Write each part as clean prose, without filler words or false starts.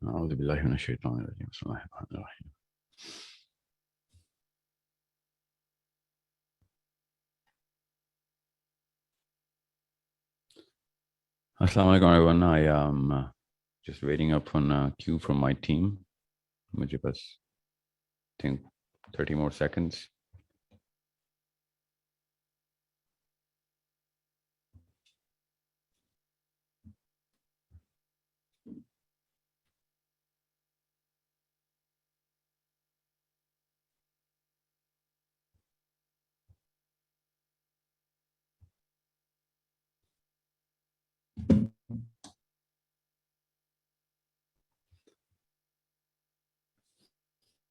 أعوذ بالله من الشيطان الرجيم بسم الله الرحمن الرحيم. Assalamu alaikum everyone. I am just waiting up on a cue from my team. مجھے بس think 30 more seconds.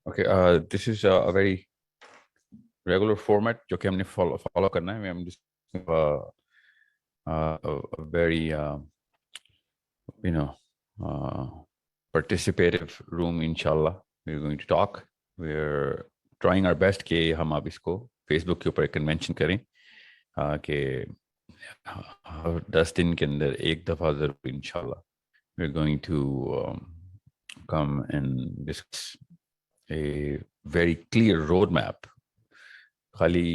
Okay, this is a very regular format جو کہ ہم نے follow کرنا ہے. I'm just a very participative room inshallah. We're going to talk. We're trying our best کہ ہم اب اس کو فیس بک کے اوپر ایک کنونشن کریں کہ 10 دن کے اندر ایک دفعہ ضرور انشاءاللہ we're going to come and discuss a very clear roadmap. خالی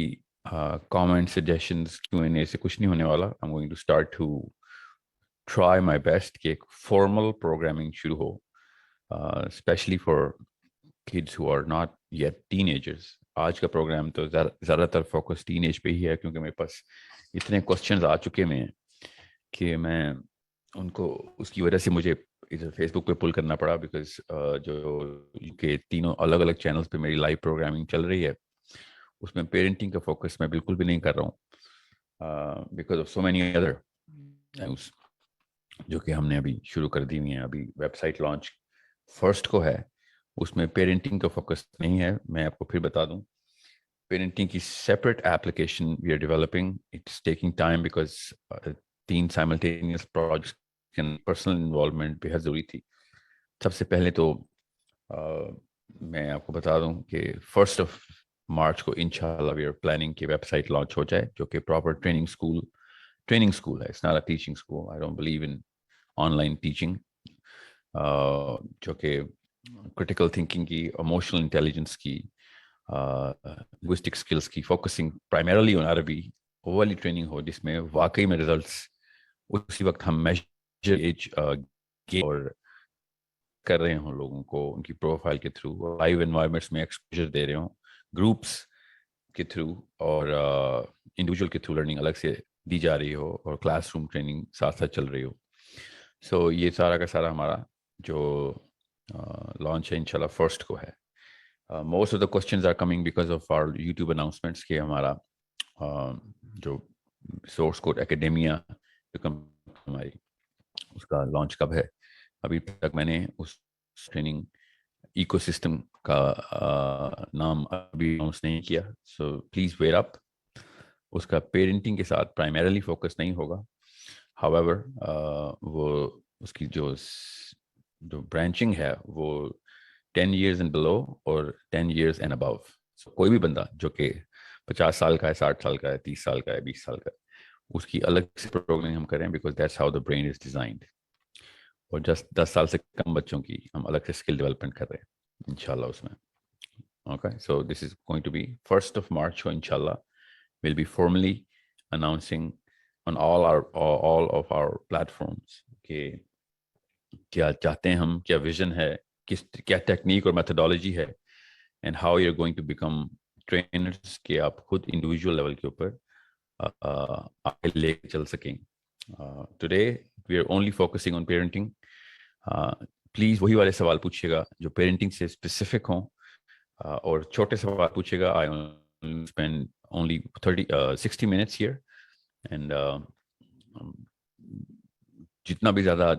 comment suggestions Q&A سے کچھ نہیں ہونے والا. I'm going to start to try my best کہ ایک formal programming شروع ہو, especially for kids who are not yet teenagers. آج کا پروگرام تو زیادہ تر فوکس ٹین ایج پہ ہی ہے کیونکہ میرے پاس اتنے کوشچنز آ چکے ہیں کہ میں ان کو اس کی وجہ سے مجھے ادھر فیس بک پہ پل کرنا پڑا بیکاز جو کہ تینوں الگ الگ چینلز پہ میری لائیو پروگرامنگ چل رہی ہے اس میں پیرنٹنگ کا فوکس میں بالکل بھی نہیں کر رہا ہوں because of so many other news جو کہ ہم نے ابھی شروع کر دی ہوئی ہیں. ابھی ویب سائٹ لانچ فرسٹ کو ہے, اس میں پیرنٹنگ کا فوکس نہیں ہے. میں آپ کو پھر بتا دوں پیرنٹنگ کی separate application we are developing. It's taking time because 3 simultaneous projects personal involvement بے حد ضروری تھی. سب سے پہلے تو میں آپ کو بتا دوں کہ 1 مارچ کو انشاءاللہ وی آر پلاننگ کہ ویب سائٹ لانچ ہو جائے جو کہ پراپر ٹریننگ اسکول ہے. It's not a teaching school. I don't believe in online teaching, جو کہ کرٹیکل تھنکنگ کی, ایموشنل انٹیلیجنس کی, لنگوسٹک اسکلس کی فوکسنگ پرائمرلی آن عربی وہ والی ٹریننگ ہو جس میں واقعی میں ریزلٹس اسی وقت ہم میجر ایج اور کر رہے ہوں لوگوں کو ان کی پروفائل کے تھرو, لائیو انوائرمنٹس میں ایکسپوجر دے رہے ہوں, گروپس کے تھرو اور انڈیویجول کے تھرو لرننگ الگ سے دی جا رہی ہو اور کلاس روم ٹریننگ ساتھ ساتھ چل رہی ہو. سو یہ سارا کا سارا ہمارا جو لانچ ہے انشاءاللہ فرسٹ کو ہے. Most of the questions are coming because of our YouTube announcements کہ ہمارا جو سورس کوڈ اکیڈیمیا ہماری اس کا لانچ کب ہے. ابھی تک میں نے اس ٹریننگ ایکو سسٹم کا نام ابھی اناؤنس نہیں کیا. سو پلیز ویئر اپ. اس کا پیرنٹنگ کے ساتھ پرائمرلی فوکس نہیں ہوگا. however وہ اس کی جو برانچنگ ہے وہ 10 years and below اور 10 years and above. so کوئی بھی بندہ جو کہ 50 سال کا ہے, 60 سال کا ہے, 30 سال کا ہے, 20 سال کا ہے, اس کی الگ سے پروگرامنگ ہم کریں because that's how the brain is designed. اور جسٹ 10 سال سے کم بچوں کی ہم الگ سے اسکل ڈیولپمنٹ کر رہے ہیں انشاءاللہ اس میں. Okay, so this is going to be 1 March کو انشاءاللہ we'll be formally announcing on all of our platforms کہ کیا چاہتے ہیں ہم, کیا ویژن ہے, کیا ٹیکنیک اور میتھڈالوجی ہے, and how you're going to become trainers کہ آپ خود انڈیویجول لیول کے اوپر آگے لے چل سکیں. Today we are only focusing on parenting. Please وہی والے سوال پوچھیے گا جو پیرنٹنگ سے اسپیسیفک ہوں, اور چھوٹے سوال پوچھیے گا. I spend only 60 minutes here and جتنا بھی زیادہ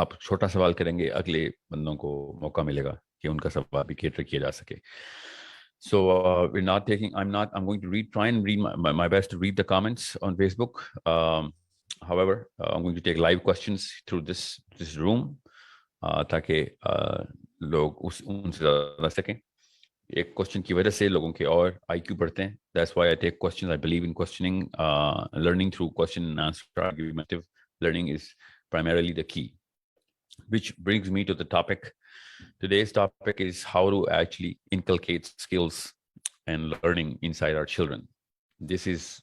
آپ چھوٹا سوال کریں گے اگلے بندوں کو موقع ملے گا کہ ان کا سوال بھی کیٹر کیا جا سکے. So I'm going to try and read my best to read the comments on Facebook. However, I'm going to take live questions through this room تاکہ لوگ ان سے زیادہ سکیں. ایک کوشچن کی وجہ سے لوگوں کے اور آئی کیو بڑھتے ہیں. That's why I take questions. I believe in questioning. Learning through question and answer argumentative learning is primarily the key. which brings me to the topic. Today's topic is how to actually inculcate skills and learning inside our children. This is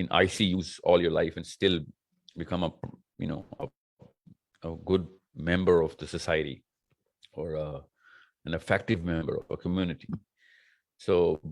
in ICUs all your life and still become a good member of the society or an effective member of a community. So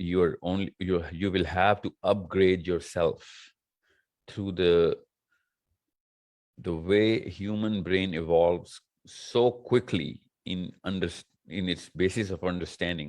you will have to upgrade yourself through the way human brain evolves so quickly in its basis of understanding.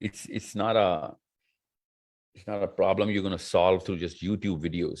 it's not a problem you're going to solve through just YouTube videos.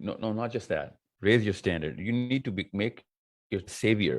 No, not just that. Raise your standard. You need to make your savior.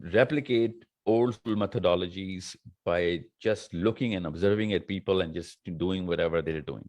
replicate old school methodologies by just looking and observing at people and just doing whatever they're doing.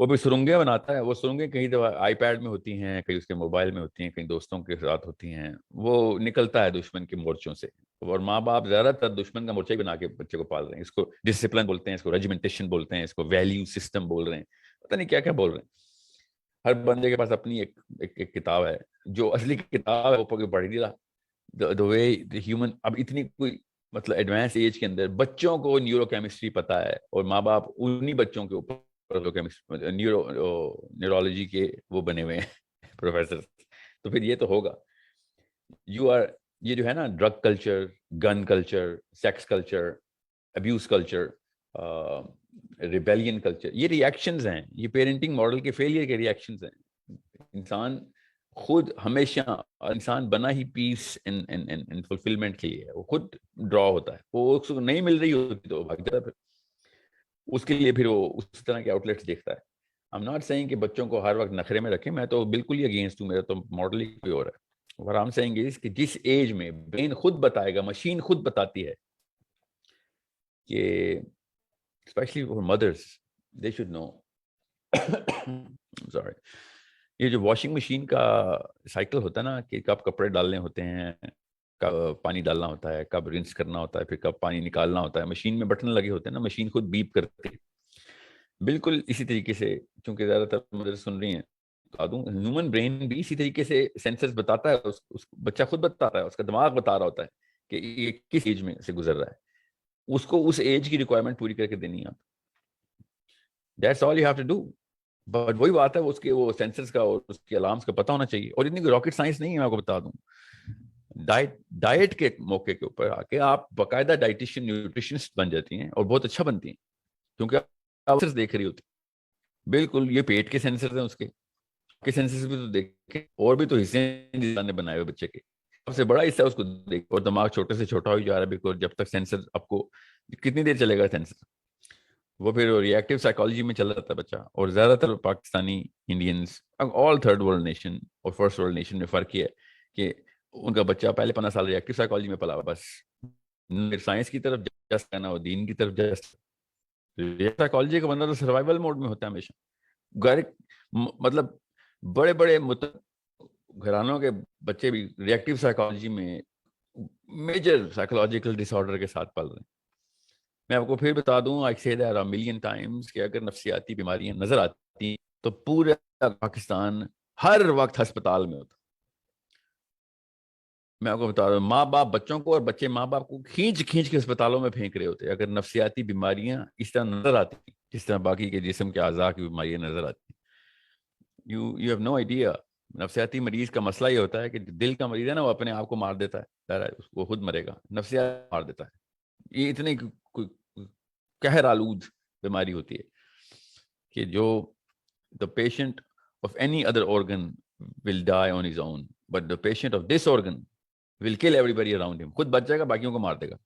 وہ بھی سرنگیں بناتا ہے. وہ سرنگیں کہیں دفعہ آئی paid میں ہوتی ہیں, کہیں اس کے موبائل میں ہوتی ہیں, کہیں دوستوں کے ساتھ ہوتی ہیں. وہ نکلتا ہے دشمن کے مورچوں سے, اور ماں باپ زیادہ تر دشمن کا مورچہ ہی بنا کے بچے کو پال رہے ہیں. اس کو ڈسپلن بولتے ہیں, اس کو ریجیمنٹیشن بولتے ہیں, اس کو ویلیو سسٹم بول رہے ہیں, پتہ نہیں کیا کیا بول رہے ہیں. ہر بندے کے پاس اپنی ایک کتاب ہے, جو اصلی کتاب ہے وہ پڑھ نہیں رہا. the way the human, اب اتنی کوئی مطلب ایڈوانس ایج کے اندر بچوں کو نیورو کیمسٹری پتا ہے, اور ماں باپ انہی بچوں کے اوپر نیورولوجی کے وہ بنے ہوئے ہیں پروفیسر. تو پھر یہ تو ہوگا. یہ جو ہے نا drug culture, gun culture, sex culture, abuse culture, rebellion culture, یہ ریئیکشنز ہیں, یہ پیرنٹنگ ماڈل کے فیلئر کے ریئیکشنز ہیں. انسان خود ہمیشہ, انسان بنا ہی پیس اینڈ فلفلمنٹ کے لیے, وہ خود ڈرا ہوتا ہے. وہ اس کو نہیں مل رہی ہوتی تو بھاگ جاتا ہے, پھر اس کے لیے پھر وہ اس طرح کے آؤٹ لیٹس دیکھتا ہے. I'm not saying کہ بچوں کو ہر وقت نخرے میں رکھیں, میں تو بالکل ہی اگینسٹ ہوں, میرا تو ماڈل ہی کوئی اور ہے. What I'm saying is کہ جس ایج میں برین خود بتائے گا, مشین خود بتاتی ہے کہ especially for mothers, they should know. Sorry. یہ جو واشنگ مشین کا سائیکل ہوتا ہے نا, کہ کب کپڑے ڈالنے ہوتے ہیں, کب پانی ڈالنا ہوتا ہے, کب رنس کرنا ہوتا ہے, پھر کب پانی نکالنا ہوتا ہے, مشین میں بٹن لگے ہوتے ہیں نا, مشین خود بیپ کرتی ہے. بالکل اسی طریقے سے, چونکہ زیادہ تر مدر سن رہی ہیں, بتا دوں ہیومن برین بھی اسی طریقے سے سینسرز بتاتا ہے. اس بچہ خود بتاتا ہے, اس کا دماغ بتا رہا ہوتا ہے کہ یہ کس ایج میں سے گزر رہا ہے. اس کو اس ایج کی ریکوائرمنٹ پوری کر کے دینی ہے آپ. That's all you have to do. But وہی بات ہے, اس کے وہ سینسرز کا اور اس کے الارمس کا پتہ ہونا چاہیے. اور اتنی کوئی راکٹ سائنس نہیں ہے, میں آپ کو بتا دوں. ڈائٹ کے موقع کے اوپر آ کے آپ باقاعدہ ڈائٹیشین نیوٹریشنسٹ بن جاتی ہیں, اور بہت اچھا بنتی ہیں, کیونکہ آپ دیکھ رہی ہوتی. بالکل یہ پیٹ کے سینسرز ہیں, اس کے سینسرز بھی تو دیکھیں, اور بھی تو حصے ہیں نے بنائے ہوئے بچے کے. سب سے بڑا حصہ اس کو دیکھ, اور دماغ چھوٹے سے چھوٹا ہو جا رہا ہے, بیکاز جب تک سینسر آپ کو کتنی دیر چلے گا سینسر, وہ پھر ری ایکٹیو سائیکالوجی میں چل رہا تھا بچہ. اور زیادہ تر پاکستانی, انڈینس, آل تھرڈ ورلڈ نیشن اور فرسٹ ورلڈ نیشن میں فرق یہ ہے کہ ان کا بچہ پہلے 15 سال ری ایکٹیو سائیکالوجی میں پلا, بس سائنس کی طرف جسٹ کرنا, اور دین کی طرف جسٹ. سائیکالوجی کا بندہ تو سروائیول موڈ میں ہوتا ہے ہمیشہ. مطلب بڑے بڑے گھرانوں کے بچے بھی ری ایکٹیو سائیکالوجی میں میجر سائیکولوجیکل ڈس آرڈر کے ساتھ پل رہے ہیں. میں آپ کو پھر بتا دوں, I say that a million times, کہ اگر نفسیاتی بیماریاں نظر آتی تو پورا پاکستان ہر وقت ہسپتال میں ہوتا. میں آپ کو بتا رہا ہوں, ماں باپ بچوں کو اور بچے ماں باپ کو کھینچ کے اسپتالوں میں پھینک رہے ہوتے اگر نفسیاتی بیماریاں اس طرح نظر آتی جس طرح باقی کے جسم کے اعضاء کی بیماریاں نظر آتی. You have no idea. نفسیاتی مریض کا مسئلہ یہ ہوتا ہے کہ دل کا مریض ہے نا, وہ اپنے آپ کو مار دیتا ہے, وہ خود مرے گا, نفسیات مار دیتا ہے. یہ اتنے قہر آلود بیماری ہوتی ہے کہ جو the patient of any other organ will die on his own, but the patient of this organ will kill everybody around him. خود بچ جائے گا, باقیوں کو مار دے گا.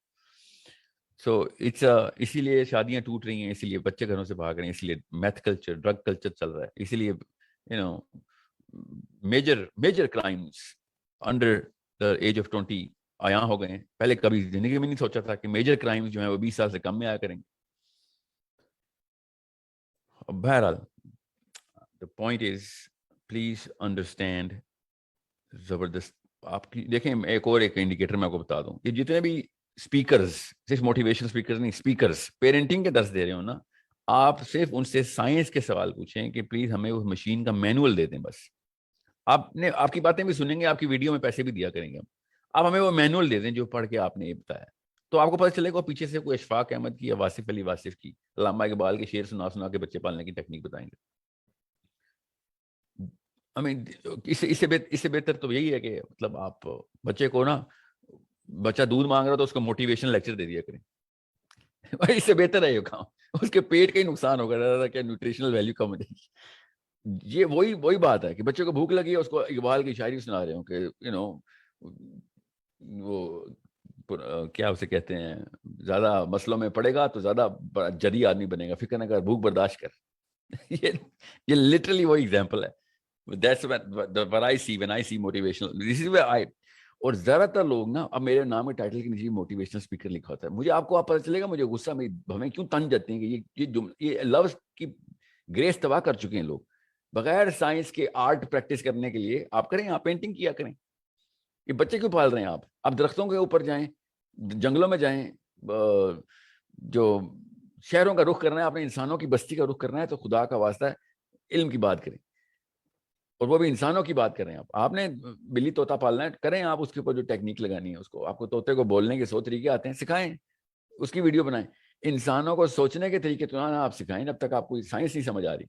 سو اسی لیے شادیاں ٹوٹ رہی ہیں, اسی لیے بچے گھروں سے بھاگ رہے ہیں, اسی لیے میتھ کلچر, ڈرگ کلچر چل رہا ہے, اسی لیے major crimes under the age of 20 عیاں ہو گئے ہیں. پہلے کبھی زندگی میں نہیں سوچا تھا کہ میجر کرائمز جو ہیں وہ 20 سال سے کم میں آیا کریں گے. بہرحال the point is, please understand, زبردست. آپ کی دیکھیں, ایک انڈیکیٹر میں آپ کو بتا دوں, یہ جتنے بھی اسپیکرز, صرف موٹیویشن اسپیکرز نہیں, اسپیکرز پیرنٹنگ کے درس دے رہے ہو نا, آپ صرف ان سے سائنس کے سوال پوچھیں کہ پلیز ہمیں اس مشین کا مینول دے دیں. بس آپ کی باتیں بھی سنیں گے, آپ کی ویڈیو میں پیسے بھی دیا کریں گے, آپ ہمیں وہ مینول دے دیں جو پڑھ کے آپ نے یہ بتایا, تو آپ کو پتہ چلے گا پیچھے سے کوئی اشفاق احمد کی یا واصف علی واصف کی, علامہ اقبال کے شعر سنا کے بچے پالنے کی ٹیکنیک بتائیں گے. اس سے بہتر تو یہی ہے کہ مطلب آپ بچے کو نا, بچہ دودھ مانگ رہا تو اس کو موٹیویشن لیکچر دے دیا کریں. اس سے بہتر ہے یہ کام, اس کے پیٹ کا ہی نقصان ہوگا, کیا نیوٹریشنل ویلیو کم ہو جائے گی. یہ وہی بات ہے کہ بچے کو بھوک لگی ہے, اس کو اقبال کی شاعری سنا رہے ہوں کہ وہ کیا اسے کہتے ہیں, زیادہ مسئلوں میں پڑے گا تو زیادہ جدی آدمی بنے گا, فکر نہ کر, بھوک برداشت کر. یہ لٹرلی وہی ایگزامپل ہے. That's what I see when I see motivational. This is where اور زیادہ تر لوگ نا, اب میرے نام کے ٹائٹل کے نیچے موٹیویشنل اسپیکر لکھا ہوتا ہے. مجھے آپ کو پتہ چلے گا, مجھے غصہ میں ہمیں کیوں تنج جاتے ہیں کہ یہ لفظ کی گریس تباہ کر چکے ہیں لوگ. بغیر سائنس کے آرٹ پریکٹس کرنے کے لیے آپ کریں, آپ پینٹنگ کیا کریں. یہ بچے کیوں پال رہے ہیں آپ درختوں کے اوپر جائیں, جنگلوں میں جائیں. جو شہروں کا رخ کرنا ہے, آپ نے انسانوں کی بستی کا رخ کرنا ہے, تو خدا کا واسطہ ہے علم کی بات کریں, اور وہ بھی انسانوں کی بات کریں. آپ نے بلی طوطا پالنا ہے, کریں آپ اس کے اوپر جو ٹیکنیک لگانی ہے اس کو. آپ کو طوطے کو بولنے کے 100 طریقے آتے ہیں, سکھائیں, اس کی ویڈیو بنائیں. انسانوں کو سوچنے کے طریقے تو آپ سکھائیں جب تک آپ کو سائنس نہیں سمجھ آ رہی.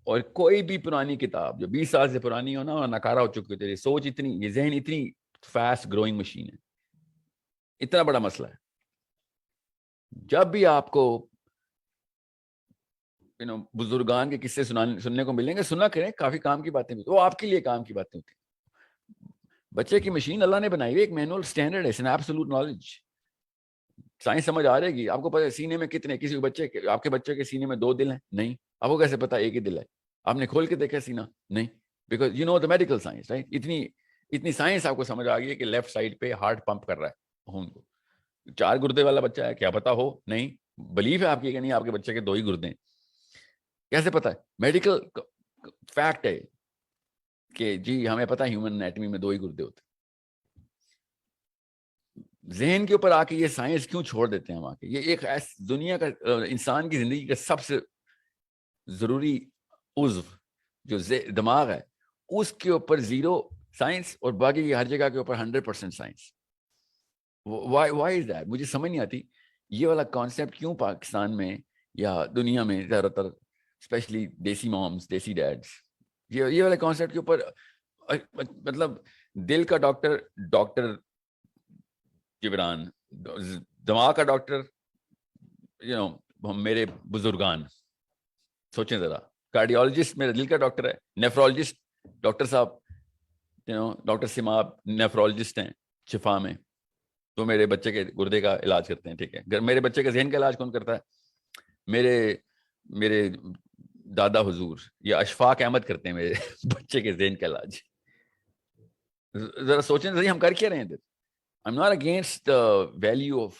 اور کوئی بھی پرانی کتاب جو 20 سال سے پرانی ہو نا, اور ناکارہ ہو چکی ہے, سوچ اتنی, یہ ذہن اتنی فاسٹ گروئنگ مشین ہے, اتنا بڑا مسئلہ ہے. جب بھی آپ کو بزرگان کے قصے سننے کو ملیں گے, سنا کریں, کافی کام کی باتیں بھی, وہ آپ کے لیے کام کی باتیں ہوتی ہیں. بچے کی مشین اللہ نے بنائی ہوئی, ایک مینول اسٹینڈرڈ ہے, ان ایبسولوٹ نالج. سائنس سمجھ آ رہے گی آپ کو. پتہ ہے سینے میں کتنے, کسی بچے کے, آپ کے بچے کے سینے میں 2 دل ہیں؟ نہیں. آپ کو کیسے پتا ایک ہی دل ہے؟ آپ نے کھول کے دیکھا سینہ؟ نہیں. Because you know the medical science, right. اتنی سائنس آپ کو سمجھ آ گئی ہے کہ لیفٹ سائڈ پہ ہارٹ پمپ کر رہا ہے خون کو. 4 گردے والا بچہ ہے, کیا پتا ہو؟ نہیں. بلیف ہے آپ کی کہ نہیں آپ کے بچے کے 2 ہی گردے ہیں. کیسے پتا ہے؟ میڈیکل فیکٹ ہے کہ جی ہمیں پتا ہے ہیومن انیٹمی میں 2 ہی گردے ہوتے. ذہن کے اوپر آ کے یہ سائنس کیوں چھوڑ دیتے ہیں ہم آ کے؟ یہ ایک دنیا کا, انسان کی زندگی کا سب سے ضروری عضو جو دماغ ہے, اس کے اوپر 0 سائنس, اور باقی کی ہر جگہ کے اوپر 100% سائنس. Y is that? مجھے سمجھ نہیں آتی یہ والا کانسیپٹ کیوں پاکستان میں یا دنیا میں زیادہ تر, اسپیشلی دیسی مامس, دیسی ڈیڈس, یہ والے کانسیپٹ کے اوپر. مطلب دل کا ڈاکٹر جبران, دماغ کا ڈاکٹر میرے بزرگان. سوچیں ذرا, کارڈیولوجسٹ میرے دل کا ڈاکٹر ہے, نیفرولوجسٹ ڈاکٹر صاحب, ڈاکٹر سماب نیفرولوجسٹ ہیں شفا میں, تو میرے بچے کے گردے کا علاج کرتے ہیں. ٹھیک ہے, میرے بچے کے ذہن کا علاج کون کرتا ہے؟ میرے دادا حضور یا اشفاق احمد کرتے ہیں میرے بچے کے ذہن کا علاج. ذرا سوچیں ذرا ہم کر کیا رہے ہیں. I'm not against the value of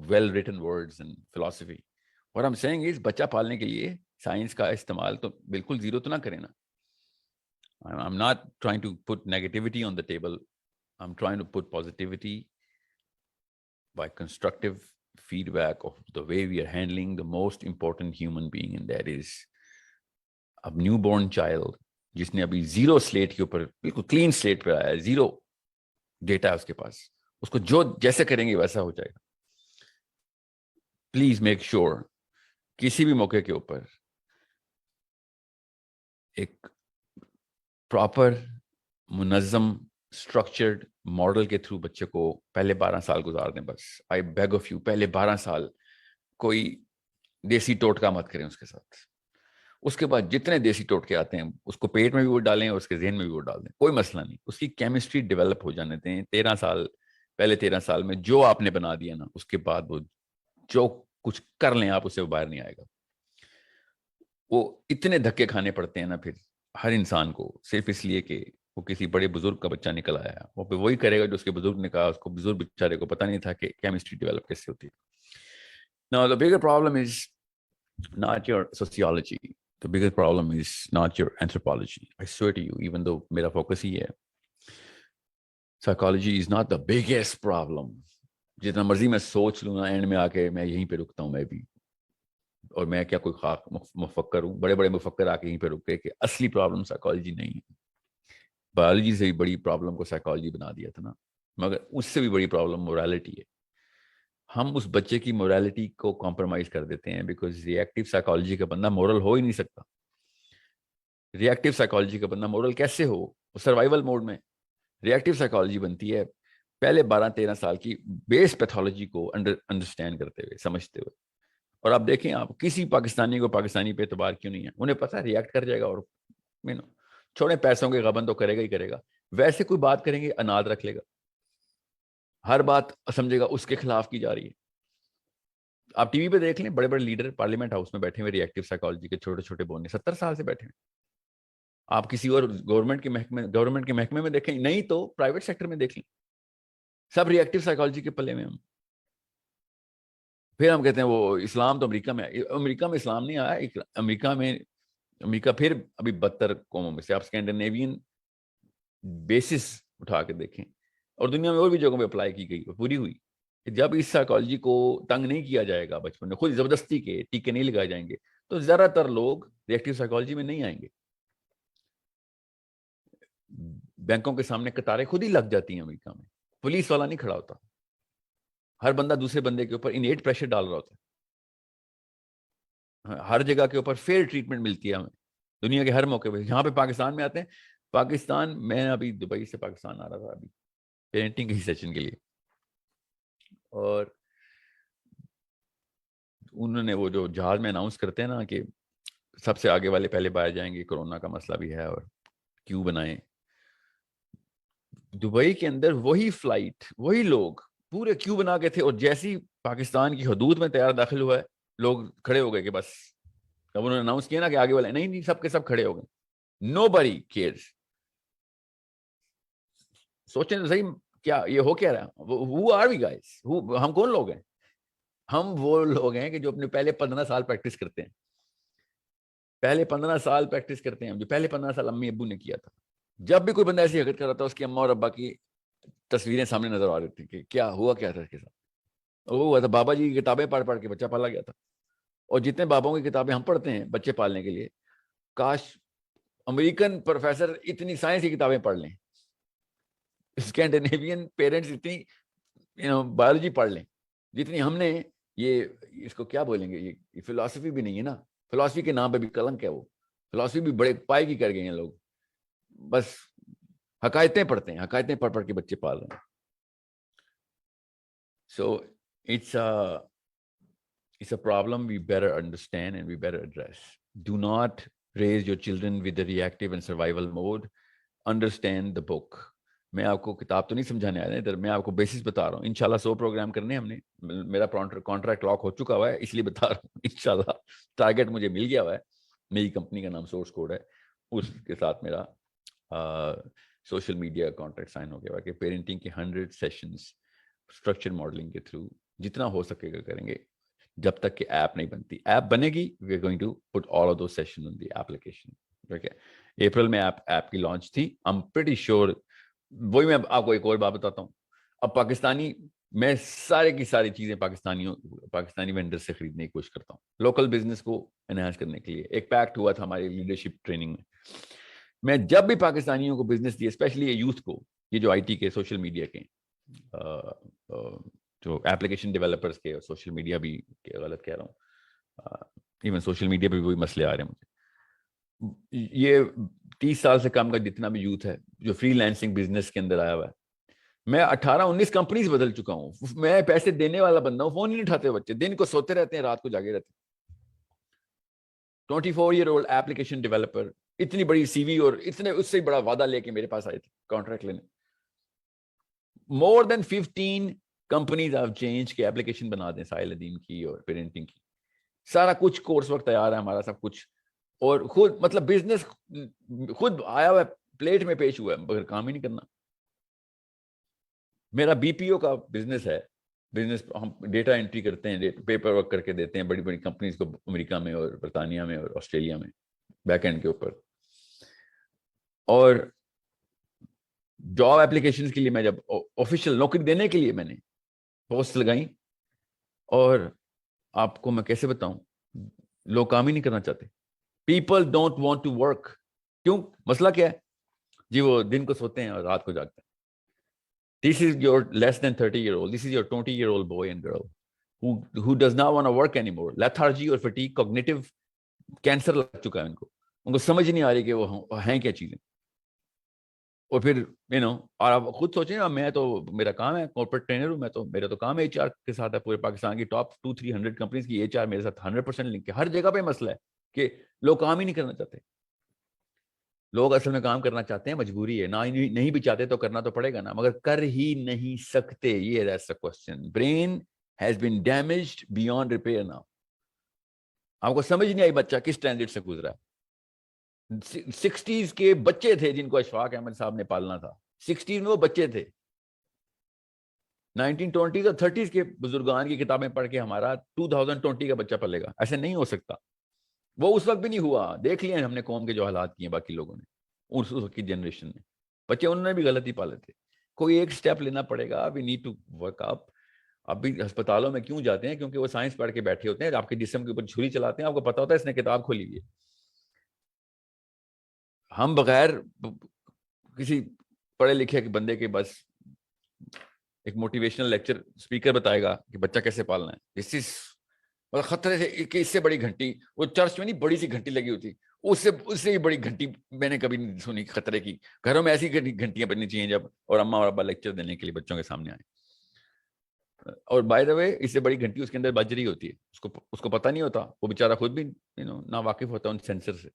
well written words and philosophy. What I'm saying is بچہ پالنے کے لیے سائنس کا استعمال تو بالکل 0 تو نہ کریں نا. I'm not trying to put negativity on the table. I'm trying to put positivity by constructive feedback of the way we are handling the most important human being, and that is a newborn child, جس نے ابھی 0 slate کے اوپر, بالکل clean slate پہ آیا ہے, 0 data ہے اس کے پاس, اس کو جو جیسے کریں گے ویسا ہو جائے گا. پلیز میک شیور کسی بھی موقع کے اوپر ایک پراپر منظم اسٹرکچرڈ ماڈل کے تھرو بچے کو پہلے 12 سال گزار دیں. بس آئی بیگ آف یو, پہلے 12 سال کوئی دیسی ٹوٹکا مت کریں اس کے ساتھ. اس کے بعد جتنے دیسی ٹوٹکے آتے ہیں اس کو پیٹ میں بھی وہ ڈالیں اور اس کے ذہن میں بھی وہ ڈال دیں, کوئی مسئلہ نہیں. اس کی کیمسٹری ڈیولپ ہو جانے دیں. 13 سال, پہلے 13 سال میں جو آپ نے بنا دیا نا, اس کے بعد وہ جو کچھ کر لیں آپ, اس سے باہر نہیں آئے گا. وہ اتنے دھکے کھانے پڑتے ہیں نا پھر ہر انسان کو, صرف اس لیے کہ وہ کسی بڑے بزرگ کا بچہ نکل آیا, وہ پھر وہی کرے گا جو اس کے بزرگ نے کہا. اس کو بزرگ بیچارے کو پتہ نہیں تھا کہ کیمسٹری ڈیولپ کیسے ہوتی ہے. Now the bigger problem is not your sociology. The biggest problem is not your anthropology. I swear to you, even though میرا فوکس ہی ہے, psychology is not the biggest problem. جتنا مرضی میں سوچ لوں نا, اینڈ میں آ کے میں یہیں پہ رکتا ہوں میں بھی, اور میں کیا کوئی خاک مفکر ہوں؟ بڑے بڑے مفکر آ کے یہیں پہ رک گئے کہ اصلی پرابلم سائیکالوجی نہیں ہے. بایولوجی سے بھی بڑی پرابلم کو سائیکالوجی بنا دیا تھا نا, مگر اس سے بھی بڑی پرابلم مورالٹی ہے. ہم اس بچے کی مورالٹی کو کمپرومائز کر دیتے ہیں, بیکاز ریئیکٹیو سائیکالوجی کا بندہ مورل ہو ہی نہیں سکتا. ریئیکٹیو سائیکالوجی کا بندہ مورل کیسے ہو؟ سروائیول موڈ میں. ریئیکٹیو سائیکالوجی بنتی ہے پہلے 12-13 سال کی بیس پیتھولوجی کو انڈرسٹینڈ کرتے ہوئے, سمجھتے ہوئے. اور آپ دیکھیں, آپ کسی پاکستانی کو پاکستانی پہ اعتبار کیوں نہیں ہے, انہیں پتہ ہے ریئیکٹ کر جائے گا, اور چھوڑیں پیسوں کے غبن تو کرے گا ہی کرے گا. ویسے کوئی بات کریں گے اناد رکھ لے گا, ہر بات سمجھے گا اس کے خلاف کی جا رہی ہے. آپ ٹی وی پہ دیکھ لیں, بڑے بڑے لیڈر پارلیمنٹ ہاؤس میں بیٹھے ہوئے ریئیکٹیو سائیکالوجی کے چھوٹے چھوٹے بونے 70 سال سے بیٹھے ہیں. آپ کسی اور گورنمنٹ کے محکمے میں دیکھیں, نہیں تو پرائیویٹ سیکٹر میں دیکھ لیں, سب ریئیکٹیو سائیکالوجی کے پلے میں ہم. پھر ہم کہتے ہیں وہ اسلام تو امریکہ میں امریکہ میں اسلام نہیں آیا. امریکہ پھر ابھی بدتر قوموں میں سے. آپ اسکینڈینیوین بیسس اٹھا کے دیکھیں, اور دنیا میں اور بھی جگہوں پہ اپلائی کی گئی پوری ہوئی. جب اس سائیکالوجی کو تنگ نہیں کیا جائے گا بچپن میں, خود زبردستی کے ٹیکے نہیں لگائے جائیں گے, تو زیادہ تر لوگ ریئیکٹیو سائیکالوجی میں نہیں آئیں گے. بینکوں کے سامنے قطاریں خود ہی لگ جاتی ہیں امریکہ میں, پولیس والا نہیں کھڑا ہوتا, ہر بندہ دوسرے بندے کے اوپر انیٹ پریشر ڈال رہا ہوتا ہے. ہر جگہ کے اوپر فیئر ٹریٹمنٹ ملتی ہے ہمیں دنیا کے ہر موقع پہ. یہاں پہ پاکستان میں آتے ہیں, پاکستان میں ابھی دبئی سے پاکستان آ رہا تھا ابھی پینٹنگ کے سیشن کے لیے, اور انہوں نے وہ جو جہاز میں اناؤنس کرتے ہیں نا کہ سب سے آگے والے پہلے باہر جائیں گے, کورونا کا مسئلہ بھی ہے اور کیوں بنائیں. دبئی کے اندر وہی فلائٹ وہی لوگ پورے کیو بنا کے تھے, اور جیسی پاکستان کی حدود میں طیارہ داخل ہوا ہے لوگ کھڑے ہو گئے کہ بس, جب انہوں نے اناؤنس کیا نا کہ آگے والے, نہیں سب کے سب کھڑے ہو گئے. نو بڑی کیئرز. سوچیں تو صحیح کیا یہ ہو کیا رہا. ہو آر وی گائز, ہم کون لوگ ہیں؟ ہم وہ لوگ ہیں کہ جو اپنے پہلے 15 سال پریکٹس کرتے ہیں, پہلے 15 سال پریکٹس کرتے ہیں, جو پہلے 15 سال امی ابو نے کیا تھا. جب بھی کوئی بندہ ایسی حرکت کر رہا تھا, اس کی اماں اور ابا کی تصویریں سامنے نظر آ رہی تھی کہ کیا ہوا کیا تھا اس کے ساتھ. وہ ہوا تھا بابا جی کی کتابیں پڑھ پڑھ کے بچہ پالا گیا تھا. اور جتنے باباؤں کی کتابیں ہم پڑھتے ہیں بچے پالنے کے لیے, کاش امریکن پروفیسر اتنی سائنس کی کتابیں پڑھ لیں, اسکینڈینیوین پیرنٹس اتنی بایولوجی پڑھ لیں جتنی ہم نے. یہ اس کو کیا بولیں گے, یہ فلسفی بھی نہیں ہے نا, فلسفی کے نام پہ بھی کلنک ہے. وہ فلسفی بھی بڑے پائے کی کر گئے ہیں لوگ, بس حقائقیں پڑھتے ہیں, حقائقیں پڑھ پڑھ کے بچے پال رہے ہیں. سو it's a problem we better understand and we better address. Do not raise your children with the reactive and survival mode. Understand the book. میں آپ کو کتاب تو نہیں سمجھانے آیا ادھر, میں آپ کو بیسس بتا رہا ہوں. انشاءاللہ 100 پروگرام کرنے ہم نے, میرا کانٹریکٹ لاک ہو چکا ہوا ہے, اس لیے بتا رہا ہوں. انشاءاللہ ٹارگیٹ مجھے مل گیا ہوا ہے, میری کمپنی کا نام سورس کوڈ ہے, اس کے ساتھ میرا سوشل میڈیا کانٹریکٹ سائن ہو گیا ہوا کہ پیرنٹنگ کے 100 سیشنز اسٹرکچر ماڈلنگ کے تھرو جتنا ہو سکے گا کریں گے, جب تک کہ ایپ نہیں بنتی. ایپ بنے گی, we are going to put all of those session on the application. ٹھیک ہے, اپریل میں ایپ کی لانچ تھی. I'm pretty sure. وہی میں آپ کو ایک اور بات بتاتا ہوں, اب پاکستانی میں سارے کی ساری چیزیں پاکستانی وینڈر سے خریدنے کی کوشش کرتا ہوں, لوکل بزنس کو انہانس کرنے کے لیے. ایک پیکٹ ہوا تھا ہماری لیڈرشپ ٹریننگ میں, میں جب بھی پاکستانیوں کو بزنس دیے, اسپیشلی یوتھ کو, یہ جو آئی ٹی کے سوشل میڈیا کے جو ایپلیکیشن ڈیولپرس کے, اور سوشل میڈیا بھی غلط کہہ رہا ہوں, ایون سوشل میڈیا پہ بھی وہی مسئلے آ رہے ہیں مجھے. یہ 30 سال سے کم کا جتنا بھی یوتھ ہے جو فری لینسنگ بزنس کے اندر آیا ہوا ہے, میں 18-19 کمپنیز بدل چکا ہوں. میں پیسے دینے والا بندہ ہوں, فون ہی نہیں اٹھاتے بچے, دن کو سوتے رہتے ہیں, رات کو جاگے رہتے ہیں. 24-year-old ایپلیکیشن ڈیولپر, اتنی بڑی سی وی, اور اتنے اس سے بڑا وعدہ لے کے میرے پاس آئے تھے کانٹریکٹ لینے. More than 15 companies have changed کہ ایپلیکیشن بنا دیں ساحل ندیم کی اور پیرنٹنگ کی. سارا کچھ کورس وقت تیار ہے ہمارا, سب کچھ, اور خود مطلب بزنس خود آیا ہوا ہے, پلیٹ میں پیش ہوا ہے, مگر کام ہی نہیں کرنا. میرا بی پی او کا بزنس ہے, بزنس ہم ڈیٹا انٹری کرتے ہیں, پیپر ورک کر کے دیتے ہیں بڑی بڑی کمپنیز کو, امریکہ میں اور برطانیہ میں اور آسٹریلیا میں, بیک اینڈ کے اوپر. اور جاب اپلیکیشن کے لیے میں جب آفیشیل نوکری دینے کے لیے میں نے پوسٹ لگائی, اور آپ کو میں کیسے بتاؤں, لوگ کام ہی نہیں کرنا چاہتے. People don't want to work. کیوں؟ مسئلہ کیا ہے جی؟ وہ دن کو سوتے ہیں اور رات کو جاگتے ہیں. This is your less than 30-year-old. This is your 20-year-old boy and girl who does not want to work anymore. Lethargy اور fatigue, cognitive cancer لگ چکا ہے ان کو سمجھ نہیں آ رہی کہ وہ ہیں کیا چیزیں. اور پھر اور آپ خود سوچیں نا, میں تو میرا کام ہے کارپوریٹ ٹرینر ہوں, میرا تو کام ہے ایچ آر کے ساتھ ہے. پورے پاکستان کی ٹاپ 200-300 کمپنیز کی ایچ آر میرے ساتھ 100% لنک ہے. ہر جگہ پہ مسئلہ ہے کہ لوگ کام ہی نہیں کرنا چاہتے. لوگ اصل میں کام کرنا چاہتے ہیں, مجبوری ہے, نہیں بھی چاہتے تو کرنا تو پڑے گا نا, مگر کر ہی نہیں سکتے. یہ that's the question. Brain has been damaged beyond repair now. آپ کو سمجھ نہیں آئی بچہ کس ٹرانزٹ سے گزرا ہے. 60s کے بچے تھے جن کو اشفاق احمد صاحب نے پالنا تھا. 60s میں وہ بچے تھے. 1920s اور 30s کے بزرگان کی کتابیں پڑھ کے ہمارا 2020 کا بچہ پلے گا؟ ایسے نہیں ہو سکتا. وہ اس وقت بھی نہیں ہوا. دیکھ لیے ہم نے قوم کے جو حالات کیے باقی لوگوں نے اس وقت کی جنریشن نے. بچے انہوں نے بھی غلطی پالے تھے. کوئی ایک سٹیپ لینا پڑے گا. وی نیڈ ٹو ورک اپ. ابھی ہسپتالوں میں کیوں جاتے ہیں؟ کیونکہ وہ سائنس پڑھ کے بیٹھے ہوتے ہیں, آپ کے جسم کے اوپر چھری چلاتے ہیں, آپ کو پتا ہوتا ہے اس نے کتاب کھولی ہوئی ہے. ہم بغیر کسی پڑھے لکھے بندے کے بس ایک موٹیویشنل لیکچر اسپیکر بتائے گا کہ بچہ کیسے پالنا ہے. دس از مطلب خطرے سے کہ اس سے بڑی گھنٹی وہ چرچ میں نہیں بڑی سی گھنٹی لگی ہوتی, اس سے بھی بڑی گھنٹی میں نے کبھی نہیں سنی خطرے کی. گھروں میں ایسی گھنٹیاں بجنی چاہییں جب اور اماں اور ابا لیکچر دینے کے لیے بچوں کے سامنے آئے. اور بائی دا وے اس سے بڑی گھنٹی اس کے اندر بج رہی ہوتی ہے, اس کو پتہ نہیں ہوتا, وہ بیچارہ خود بھی نا واقف ہوتا ہے ان سینسر سے.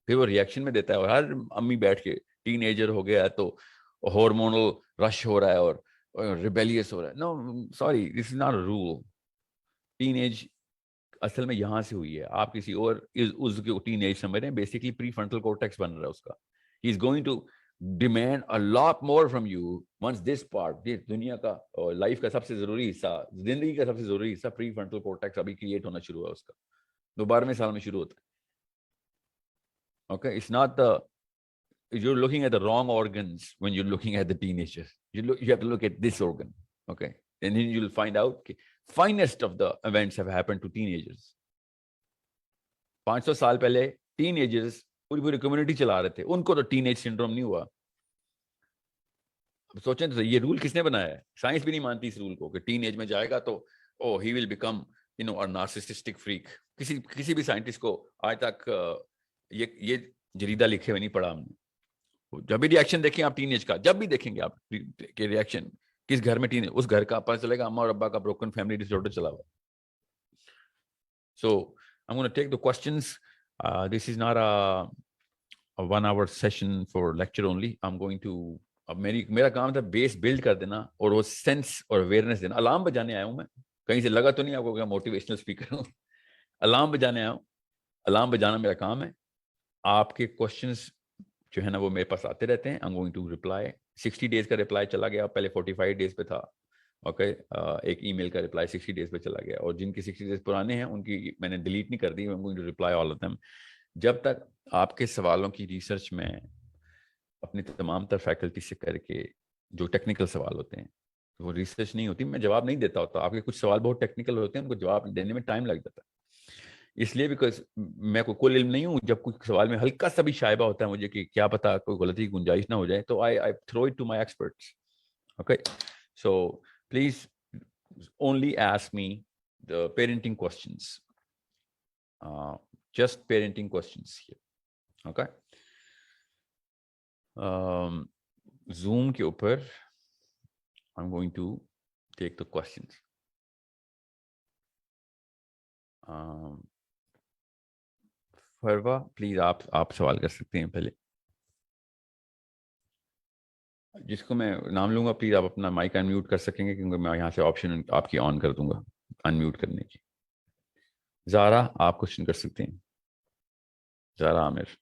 پھر وہ ریئیکشن میں دیتا ہے. اور ہر امی بیٹھ کے ٹین ایجر ہو گیا ہے تو ہارمونل رش ہو رہا ہے اور ریبیلیس ہو رہا ہے. No sorry, this is not a rule. Teen age اصل میں یہاں سے ہوئی ہے. آپ کسی اور اس کو ٹین ایج سمجھ رہے ہیں. بیسکلی پری فرنٹل کورٹیکس بن رہا ہے اس کا. He is going to demand a lot more from you once this part, this دنیا کا اور لائف کا سب سے ضروری حصہ, زندگی کا سب سے ضروری حصہ پری فرنٹل کورٹیکس ابھی کریٹ ہونا شروع ہوا. اس کا 12ویں سال میں شروع ہوتا ہے. Okay, it's not the, you're looking at the wrong organs when you're looking at the teenagers. You have to look at this organ. Okay, and then you'll find out that finest of the events have happened to teenagers. 500 سال پہلے ten agers پوری community چلا رہے تھے, ان کو تو teen age syndrome نہیں ہوا. اب سوچیں تو یہ رول کس نے بنایا ہے؟ سائنس بھی نہیں مانتی اس رول کو کہ ٹین ایج میں جائے گا تو he will become a narcissistic freak. کسی بھی سائنٹسٹ کو آج تک یہ جریدہ لکھے ہوئے نہیں پڑھا ہم نے. جب بھی ریئیکشن دیکھیں آپ ٹین ایج کا, جب بھی دیکھیں گے آپ کہ ریئیکشن کس گھر میں ٹین ایج, اس گھر کا پتہ چلے گا اما اور ابا کا بروکن فیملی ڈس آرڈر چلا ہوا. So I'm going to take the questions. This is not a 1 hour session for lecture only. I'm going to اب میرا کام تھا بیس بلڈ کر دینا اور وہ سینس اور اویئرنیس دینا. الارم بجانے آیا ہوں میں, کہیں سے لگا تو نہیں آپ کو کہ موٹیویشنل اسپیکر ہوں. الارم بجانے آیا ہوں. الارم بجانا میرا کام ہے. آپ کے کوشچنس جو ہے نا وہ میرے پاس آتے رہتے ہیں. I'm going to reply. 60 days کا رپلائی چلا گیا, پہلے 45 days پہ تھا. اوکے, ایک ای میل کا رپلائی 60 days پہ چلا گیا, اور جن کی 60 days پرانے ہیں ان کی میں نے ڈیلیٹ نہیں کر دی. I'm going to reply all of them. جب تک آپ کے سوالوں کی ریسرچ میں اپنی تمام تر فیکلٹی سے کر کے, جو ٹیکنیکل سوال ہوتے ہیں وہ ریسرچ نہیں ہوتی, میں جواب نہیں دیتا ہوتا. آپ کے کچھ سوال بہت ٹیکنیکل ہوتے ہیں, ان کو جواب دینے میں ٹائم لگ جاتا ہے. اس لیے بیکاز میں کوئی کل علم نہیں ہوں. جب کچھ سوال میں ہلکا سا بھی شائبہ ہوتا ہے مجھے کہ کیا پتا کوئی غلطی کی گنجائش نہ ہو جائے, تو I throw it to my experts. Okay, so please only ask me the parenting questions, just parenting questions here. Okay, Zoom کے اوپر I'm going to take the questions. Farwa please آپ سوال کر سکتے ہیں. پہلے جس کو میں نام لوں گا پلیز آپ اپنا مائک ان میوٹ کر سکیں گے, کیونکہ میں یہاں سے آپشن آپ کی آن کر دوں گا ان میوٹ کرنے کی. زارا آپ کوشچن کر سکتے ہیں. زارا عامر.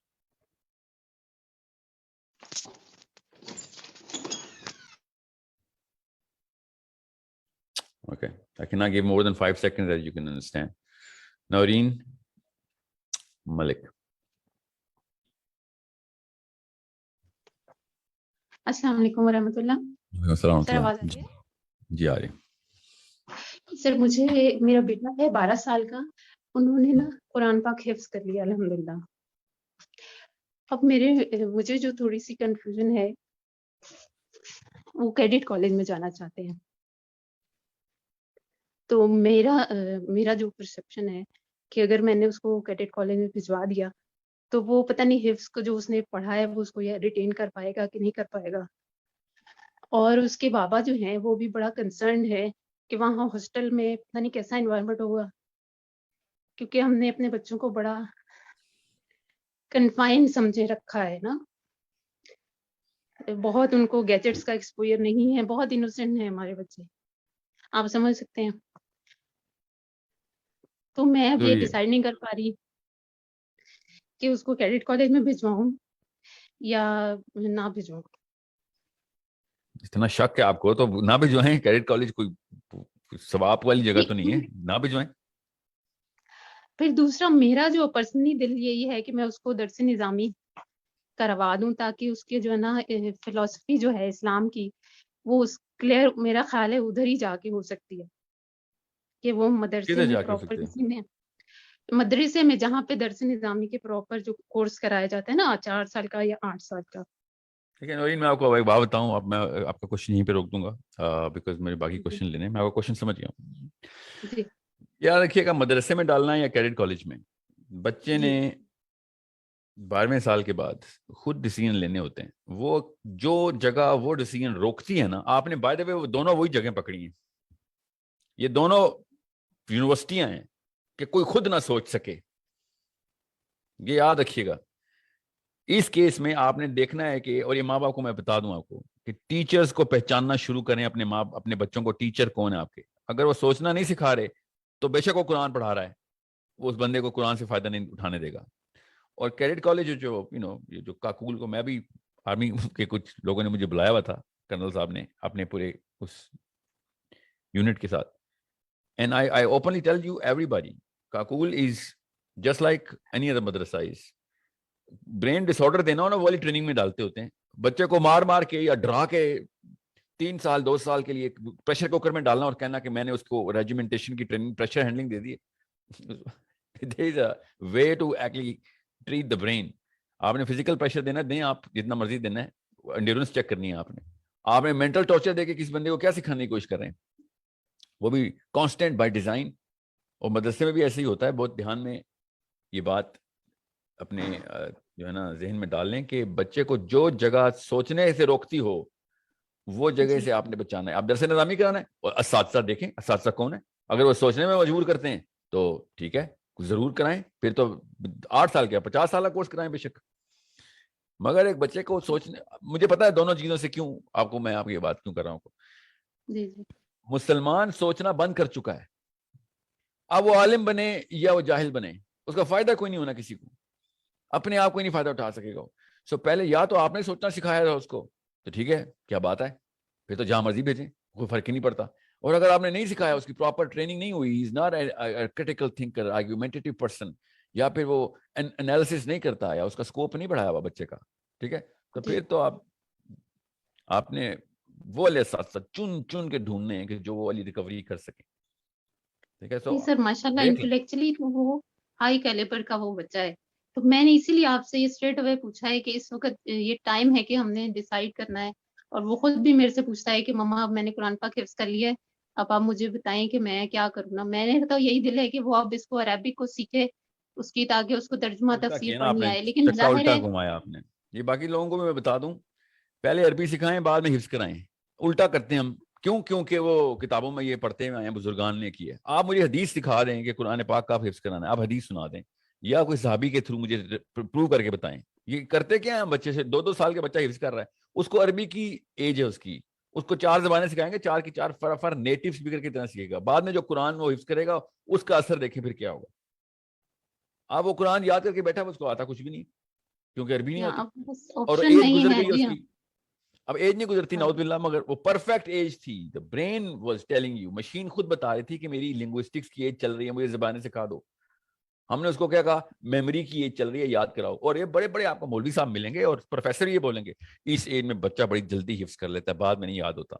Okay, I cannot give more than 5 seconds as you can understand. Noreen Malik. السلام علیکم ورحمۃ اللہ. السلام سر آواز آ رہی ہے؟ جی آ رہی. سر مجھے میرا بیٹا ہے 12 سال کا, انہوں نے نا قرآن پاک حفظ کر لیا الحمدللہ. اب مجھے جو تھوڑی سی کنفیوژن ہے, وہ کیڈٹ کالج میں جانا چاہتے ہیں. تو میرا جو پرسپشن ہے کہ اگر میں نے اس کو کیڈٹ کالج میں بھجوا دیا تو وہ پتہ نہیں حفظ کو جو اس نے پڑھا ہے وہ اس کو یا ریٹین کر پائے گا کہ نہیں کر پائے گا. اور اس کے بابا جو ہیں وہ بھی بڑا کنسرنڈ ہے کہ وہاں ہاسٹل میں پتہ نہیں کیسا انوائرمنٹ ہوگا, کیونکہ ہم نے اپنے بچوں کو بڑا کنفائن سمجھے رکھا ہے نا, بہت ان کو گیجٹس کا ایکسپوئر نہیں ہے, بہت انوسینٹ ہیں ہمارے بچے, آپ سمجھ سکتے ہیں. تو میں اب یہ ڈیسائیڈ نہیں کر پا رہی کہ اس کو کیڈٹ کالج میں بھجواؤں یا نہ بھجواؤں. اتنا شک ہے آپ کو تو نہ بھی جو ہے کیڈٹ کالج کوئی ثواب والی جگہ تو نہیں ہے, نہ بھی جو ہے. پھر دوسرا میرا جو پرسنلی دل یہی ہے کہ میں اس کو درس نظامی کروا دوں تاکہ اس کے جو ہے نا فلسفی جو ہے اسلام کی وہ اس کلیئر میرا خیال ہے ادھر ہی جا کے ہو سکتی ہے کہ وہ مدرسے کدھر میں جا کے ہو پراپر سکتے ہیں؟ کسی میں مدرسے میں جہاں پہ درس نظامی کے پراپر جو کورس کرایا جاتا ہے نا 4 سال کا یا 8 سال کا. ٹھیک ہے نورین, میں آپ کو ایک بات بتاؤں, اب میں آپ کا کوشچن یہیں پہ روک دوں گا بیکاز میرے باقی جی کوشچن لینے, میں آپ کا کوشچن سمجھ گیا ہوں. جی یاد رکھیے گا, مدرسے میں ڈالنا ہے یا کیڈٹ کالج میں, بچے جی نے 12ویں سال کے بعد خود ڈیسیژن لینے ہوتے ہیں. وہ جو جگہ وہ ڈیسیژن روکتی ہے نا, آپ نے بائی دا وے وہ دونوں وہی جگہیں پکڑی ہیں. یہ دونوں یونیورسٹیاں ہیں کہ کوئی خود نہ سوچ سکے, یہ یاد رکھیے گا. اس کیس میں آپ نے دیکھنا ہے کہ, اور یہ ماں باپ کو میں بتا دوں آپ کو, کہ ٹیچرز کو پہچاننا شروع کریں اپنے بچوں کو. ٹیچر کون ہے آپ کے, اگر وہ سوچنا نہیں سکھا رہے تو بے شک وہ قرآن پڑھا رہا ہے, وہ اس بندے کو قرآن سے فائدہ نہیں اٹھانے دے گا. اور کیڈٹ کالج جو جو کاکول کو, میں بھی آرمی کے کچھ لوگوں نے مجھے بلایا ہوا تھا, کرنل صاحب نے اپنے پورے اس یونٹ کے ساتھ, and I openly tell you everybody, Kakul is just like any other madrasa is. Brain disorder دینا ہو نا, وہ والی ٹریننگ میں ڈالتے ہوتے ہیں بچے کو, مار مار کے یا ڈرا کے 3 سال 2 سال کے لیے پریشر کوکر میں ڈالنا اور کہنا کہ میں نے اس کو ریجیمنٹیشن کی training, pressure handling they the. There is a way to actually treat the brain. آپ نے فزیکل پریشر دینا, دیں آپ جتنا مرضی دینا ہے, انڈیورنس چیک کرنی ہے آپ نے مینٹل ٹارچر دے کے کس بندے کو کیا سکھانے کی کوشش کر رہے ہیں, وہ بھی کانسٹینٹ بائی ڈیزائن. اور مدرسے میں بھی ایسے ہی ہوتا ہے, بہت دھیان میں یہ بات اپنے جو ہے نا ذہن میں ڈال لیں کہ بچے کو جو جگہ سوچنے سے روکتی ہو وہ جگہ سے آپ نے بچانا ہے. آپ درس نظامی کرانا ہے, اور اساتذہ دیکھیں اساتذہ کون ہے, اگر وہ سوچنے میں مجبور کرتے ہیں تو ٹھیک ہے ضرور کرائیں, پھر تو 8 سال کیا 50 سال کا کورس کرائیں بے شک. مگر ایک بچے کو سوچنے, مجھے پتا ہے دونوں چیزوں سے کیوں آپ کو میں آپ کی بات کیوں کر رہا ہوں. جی جی مسلمان سوچنا بند کر چکا ہے, اب وہ عالم بنے یا وہ جاہل بنے اس کا فائدہ کوئی نہیں ہونا کسی کو, اپنے آپ کو نہیں فائدہ اٹھا سکے گا. سو پہلے یا تو آپ نے سوچنا سکھایا تھا اس کو تو ٹھیک ہے, کیا بات ہے, پھر تو جہاں مرضی بھیجیں, کوئی فرق ہی نہیں پڑتا. اور اگر آپ نے نہیں سکھایا, اس کی پراپر ٹریننگ نہیں ہوئی, is not a critical thinker, argumentative person, یا پھر وہ انالیسس نہیں کرتا, یا اس کا اسکوپ نہیں بڑھایا ہوا بچے کا, ٹھیک ہے, تو پھر تو آپ نے وہ والے ساتھ ساتھ چن چن کے ڈھونڈنے ہیں کہ جو وہ والی ریکوری کر سکیں. ٹھیک ہے, سو سر ماشاء اللہ دیکھ لیں. انٹلیکچولی وہ ہائی کیلیبر کا وہ بچہ ہے. تو میں نے اسی لیے آپ سے یہ اسٹریٹ اوے پوچھا ہے کہ اس وقت یہ ٹائم ہے کہ ہم نے ڈیسائیڈ کرنا ہے, اور وہ خود بھی میرے سے پوچھتا ہے کہ مما اب میں نے قرآن پاک حفظ کر لیا ہے, اب آپ مجھے بتائیں کہ میں کیا کروں نا. میں نے تو یہی دل ہے کہ وہ اب اس کو عربک کو سیکھے اس کی, تاکہ اس کو ترجمہ الٹا تفسیر کیا نا آپ پڑھنی نے, آئے. لیکن چکا ظاہر الٹا ہے گھمایا آپ نے. یہ باقی لوگوں کو بھی میں بتا دوں, پہلے عربی سکھائیں بعد میں حفظ کرائیں, الٹا کرتے ہیں ہم. کیوں؟ کیونکہ وہ کتابوں میں یہ پڑھتے ہوئے آئے ہیں, بزرگان نے کی ہے. آپ مجھے حدیث سکھا دیں کہ قرآن پاک کا حفظ کرانا ہے, آپ حدیث سنا دیں, یا کوئی صحابی کے تھرو مجھے پروو کر کے بتائیں. یہ کرتے کیا ہیں بچے سے, 2 سال کے بچہ حفظ کر رہا ہے, اس کو عربی کی ایج ہے, اس کو 4 زبانیں سکھائیں گے, 4 کی 4 فر نیٹو اسپیکر کی طرح سیکھے گا. بعد میں جو قرآن وہ حفظ کرے گا اس کا اثر دیکھیں پھر کیا ہوگا. آپ وہ قرآن یاد کر کے بیٹھا, اس کو آتا کچھ بھی نہیں, کیونکہ عربی نہیں آتی, اب بس اور آپشن ایج نہیں گزر ہے. گئی اس جی کی. اب ایج نہیں گزرتی ہاں نعوذ باللہ, مگر وہ پرفیکٹ ایج تھی. The brain was telling you, machine خود بتا رہی تھی کہ میری لنگوسٹکس کی ایج چل رہی ہے, مجھے زبانیں سکھا دو. ہم نے اس کو کیا کہا, میموری کی ایج چل رہی ہے, یاد کراؤ. اور یہ بڑے بڑے آپ کو مولوی صاحب ملیں گے اور پروفیسر یہ بولیں گے اس ایج میں بچہ بڑی جلدی حفظ کر لیتا ہے, بعد میں نہیں یاد ہوتا.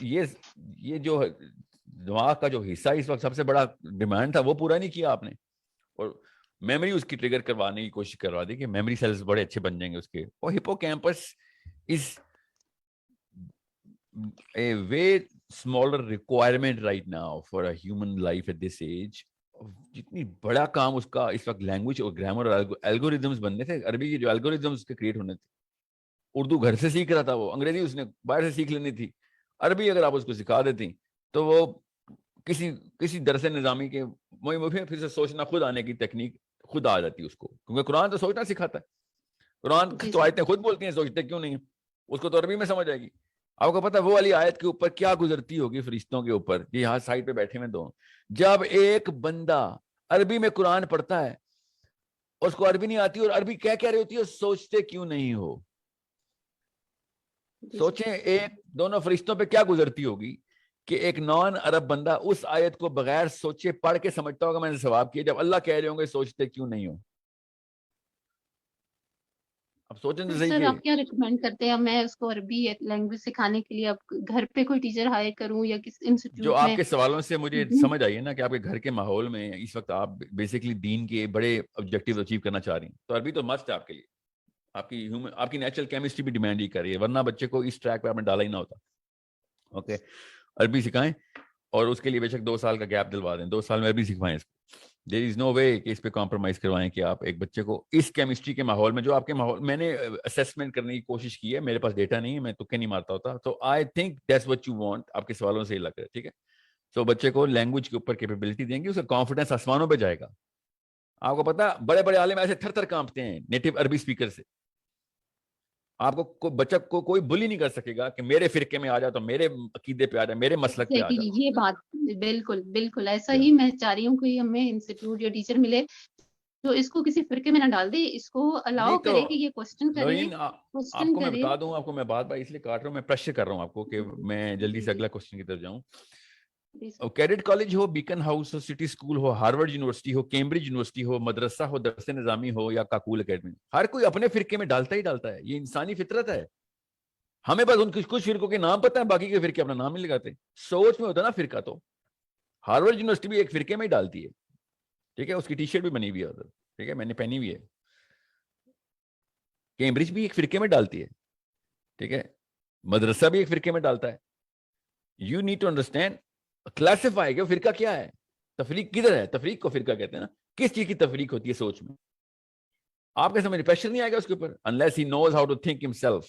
یہ جو دماغ کا جو حصہ اس وقت سب سے بڑا ڈیمانڈ تھا وہ پورا نہیں کیا آپ نے, اور میموری اس کی ٹریگر کروانے کی کوشش کروا دی کہ میموری سیلز بڑے اچھے بن جائیں گے اس کے. اور hippocampus is a way smaller requirement right now for a human life at this age. جتنی بڑا کام اس کا اس وقت لینگویج اور گرامر اور الگوریزمس بننے تھے, عربی کے جو الگوریزمس کے کریٹ ہونے تھے. اردو گھر سے سیکھ رہا تھا وہ, انگریزی اس نے باہر سے سیکھ لینی تھی. عربی اگر آپ اس کو سکھا دیتی تو وہ کسی درس نظامی کے پھر سے سوچنا خود آنے کی تکنیک خود آ جاتی اس کو, کیونکہ قرآن تو سوچنا سکھاتا ہے. قرآن جی تو سر آیتیں خود بولتی ہیں, سوچتے کیوں نہیں ہیں, اس کو تو عربی میں سمجھ آئے گی. آپ کو پتا وہ والی آیت کے اوپر کیا گزرتی ہوگی فرشتوں کے اوپر, یہ یہاں سائڈ پہ بیٹھے ہوئے دو, جب ایک بندہ عربی میں قرآن پڑھتا ہے اس کو عربی نہیں آتی اور عربی کیا کہہ رہی ہوتی ہے, سوچتے کیوں نہیں ہو. سوچیں ایک دونوں فرشتوں پہ کیا گزرتی ہوگی کہ ایک نان عرب بندہ اس آیت کو بغیر سوچے پڑھ کے سمجھتا ہوگا میں نے ثواب کیا، جب اللہ کہہ رہے ہوں گے سوچتے کیوں نہیں ہو؟ اب سوچیں تو صحیح سر کہ آپ کیا ریکمینڈ کرتے ہیں؟ میں اس کو عربی لینگویج سکھانے کے لیے اب گھر پہ کوئی ٹیچر ہائر کروں یا کس جو انسٹیٹیوٹ آپ میں؟ کے سوالوں سے مجھے سمجھ آئی ہے نا کہ آپ کے گھر کے ماحول میں اس وقت آپ بیسیکلی دین کے بڑے آبجیکٹیو اچیو کرنا چاہ رہی ہیں، تو عربی تو مست ہے آپ کے لیے. آپ کی نیچرل کیمسٹری بھی ڈیمانڈ ہی کر رہی ہے، ورنہ بچے کو اس ٹریک پہ آپ نے ڈالا ہی نہ ہوتا. اوکے، عربی سکھائیں اور اس کے لیے بے شک 2 سال کا گیپ دلوا دیں، 2 سال میں عربی سکھوائیں اس کو. دیر از نو وے کہ اس پہ کمپرومائز کروائیں کہ آپ ایک بچے کو اس کیمسٹری کے ماحول میں، جو آپ کے ماحول میں نے اسیسمنٹ کرنے کی کوشش کی ہے، میرے پاس ڈیٹا نہیں ہے، میں تکے نہیں مارتا ہوتا، تو I think that's what you want. آپ کے سوالوں سے ہی لگ رہا ہے، ٹھیک ہے. سو بچے کو لینگویج کے اوپر کیپیبلٹی دیں گے، اس کا کانفیڈنس آسمانوں پہ جائے گا. آپ کو پتا بڑے بڑے عالم ایسے تھر تھر کانپتے ہیں نیٹو عربی اسپیکر سے. آپ کو بچہ کو کوئی بلی نہیں کر سکے گا کہ میرے فرقے میں آ جا، تو میرے عقیدے پہ آ جا، میرے مسلک پہ آ جا. یہ بات بالکل بالکل ایسا ہی میں چاہ رہی ہوں کہ ہمیں انسٹیٹیوٹ یا ٹیچر ملے تو اس کو کسی فرقے میں نہ ڈال دے، اس کو الاؤ نہیں تو کرے کہ یہ کوسچن کرے. نورین آپ کو میں بتا دوں، آپ کو میں بات اس لیے کاٹ رہا ہوں، میں پریشر کر رہا ہوں آپ کو کہ میں جلدی سے اگلا کوسچن کی طرف جاؤں. کیڈٹ کالج ہو، بیکن ہاؤس ہو، سٹی اسکول ہو، ہارورڈ یونیورسٹی ہو، کیمبرج یونیورسٹی ہو، مدرسہ ہو، درس نظامی ہو یا کاکول اکیڈمی، ہر کوئی اپنے فرقے میں ڈالتا ہی ڈالتا ہے. یہ انسانی فطرت ہے. ہمیں بس ان کچھ فرقوں کے نام پتہ ہے، باقی کے فرقے اپنا نام نہیں لگاتے. سوچ میں ہوتا ہے نا فرقہ، تو ہارورڈ یونیورسٹی بھی ایک فرقے میں ہی ڈالتی ہے، ٹھیک ہے. اس کی ٹی شرٹ بھی بنی ہوئی ہے ادھر، ٹھیک ہے، میں نے پہنی ہوئی ہے. کیمبرج بھی ایک فرقے میں ڈالتی ہے، ٹھیک ہے. مدرسہ بھی ایک فرقے میں ڈالتا ہے. You need to understand classify کہ فرقہ کیا ہے، تفریق کدھر ہے. تفریق کو فرقہ کہتے ہیں نا. کس چیز کی تفریق ہوتی ہے سوچ میں؟ آپ کے سمجھ پریشر نہیں آئے گا اس کے اوپر unless he knows how to think himself.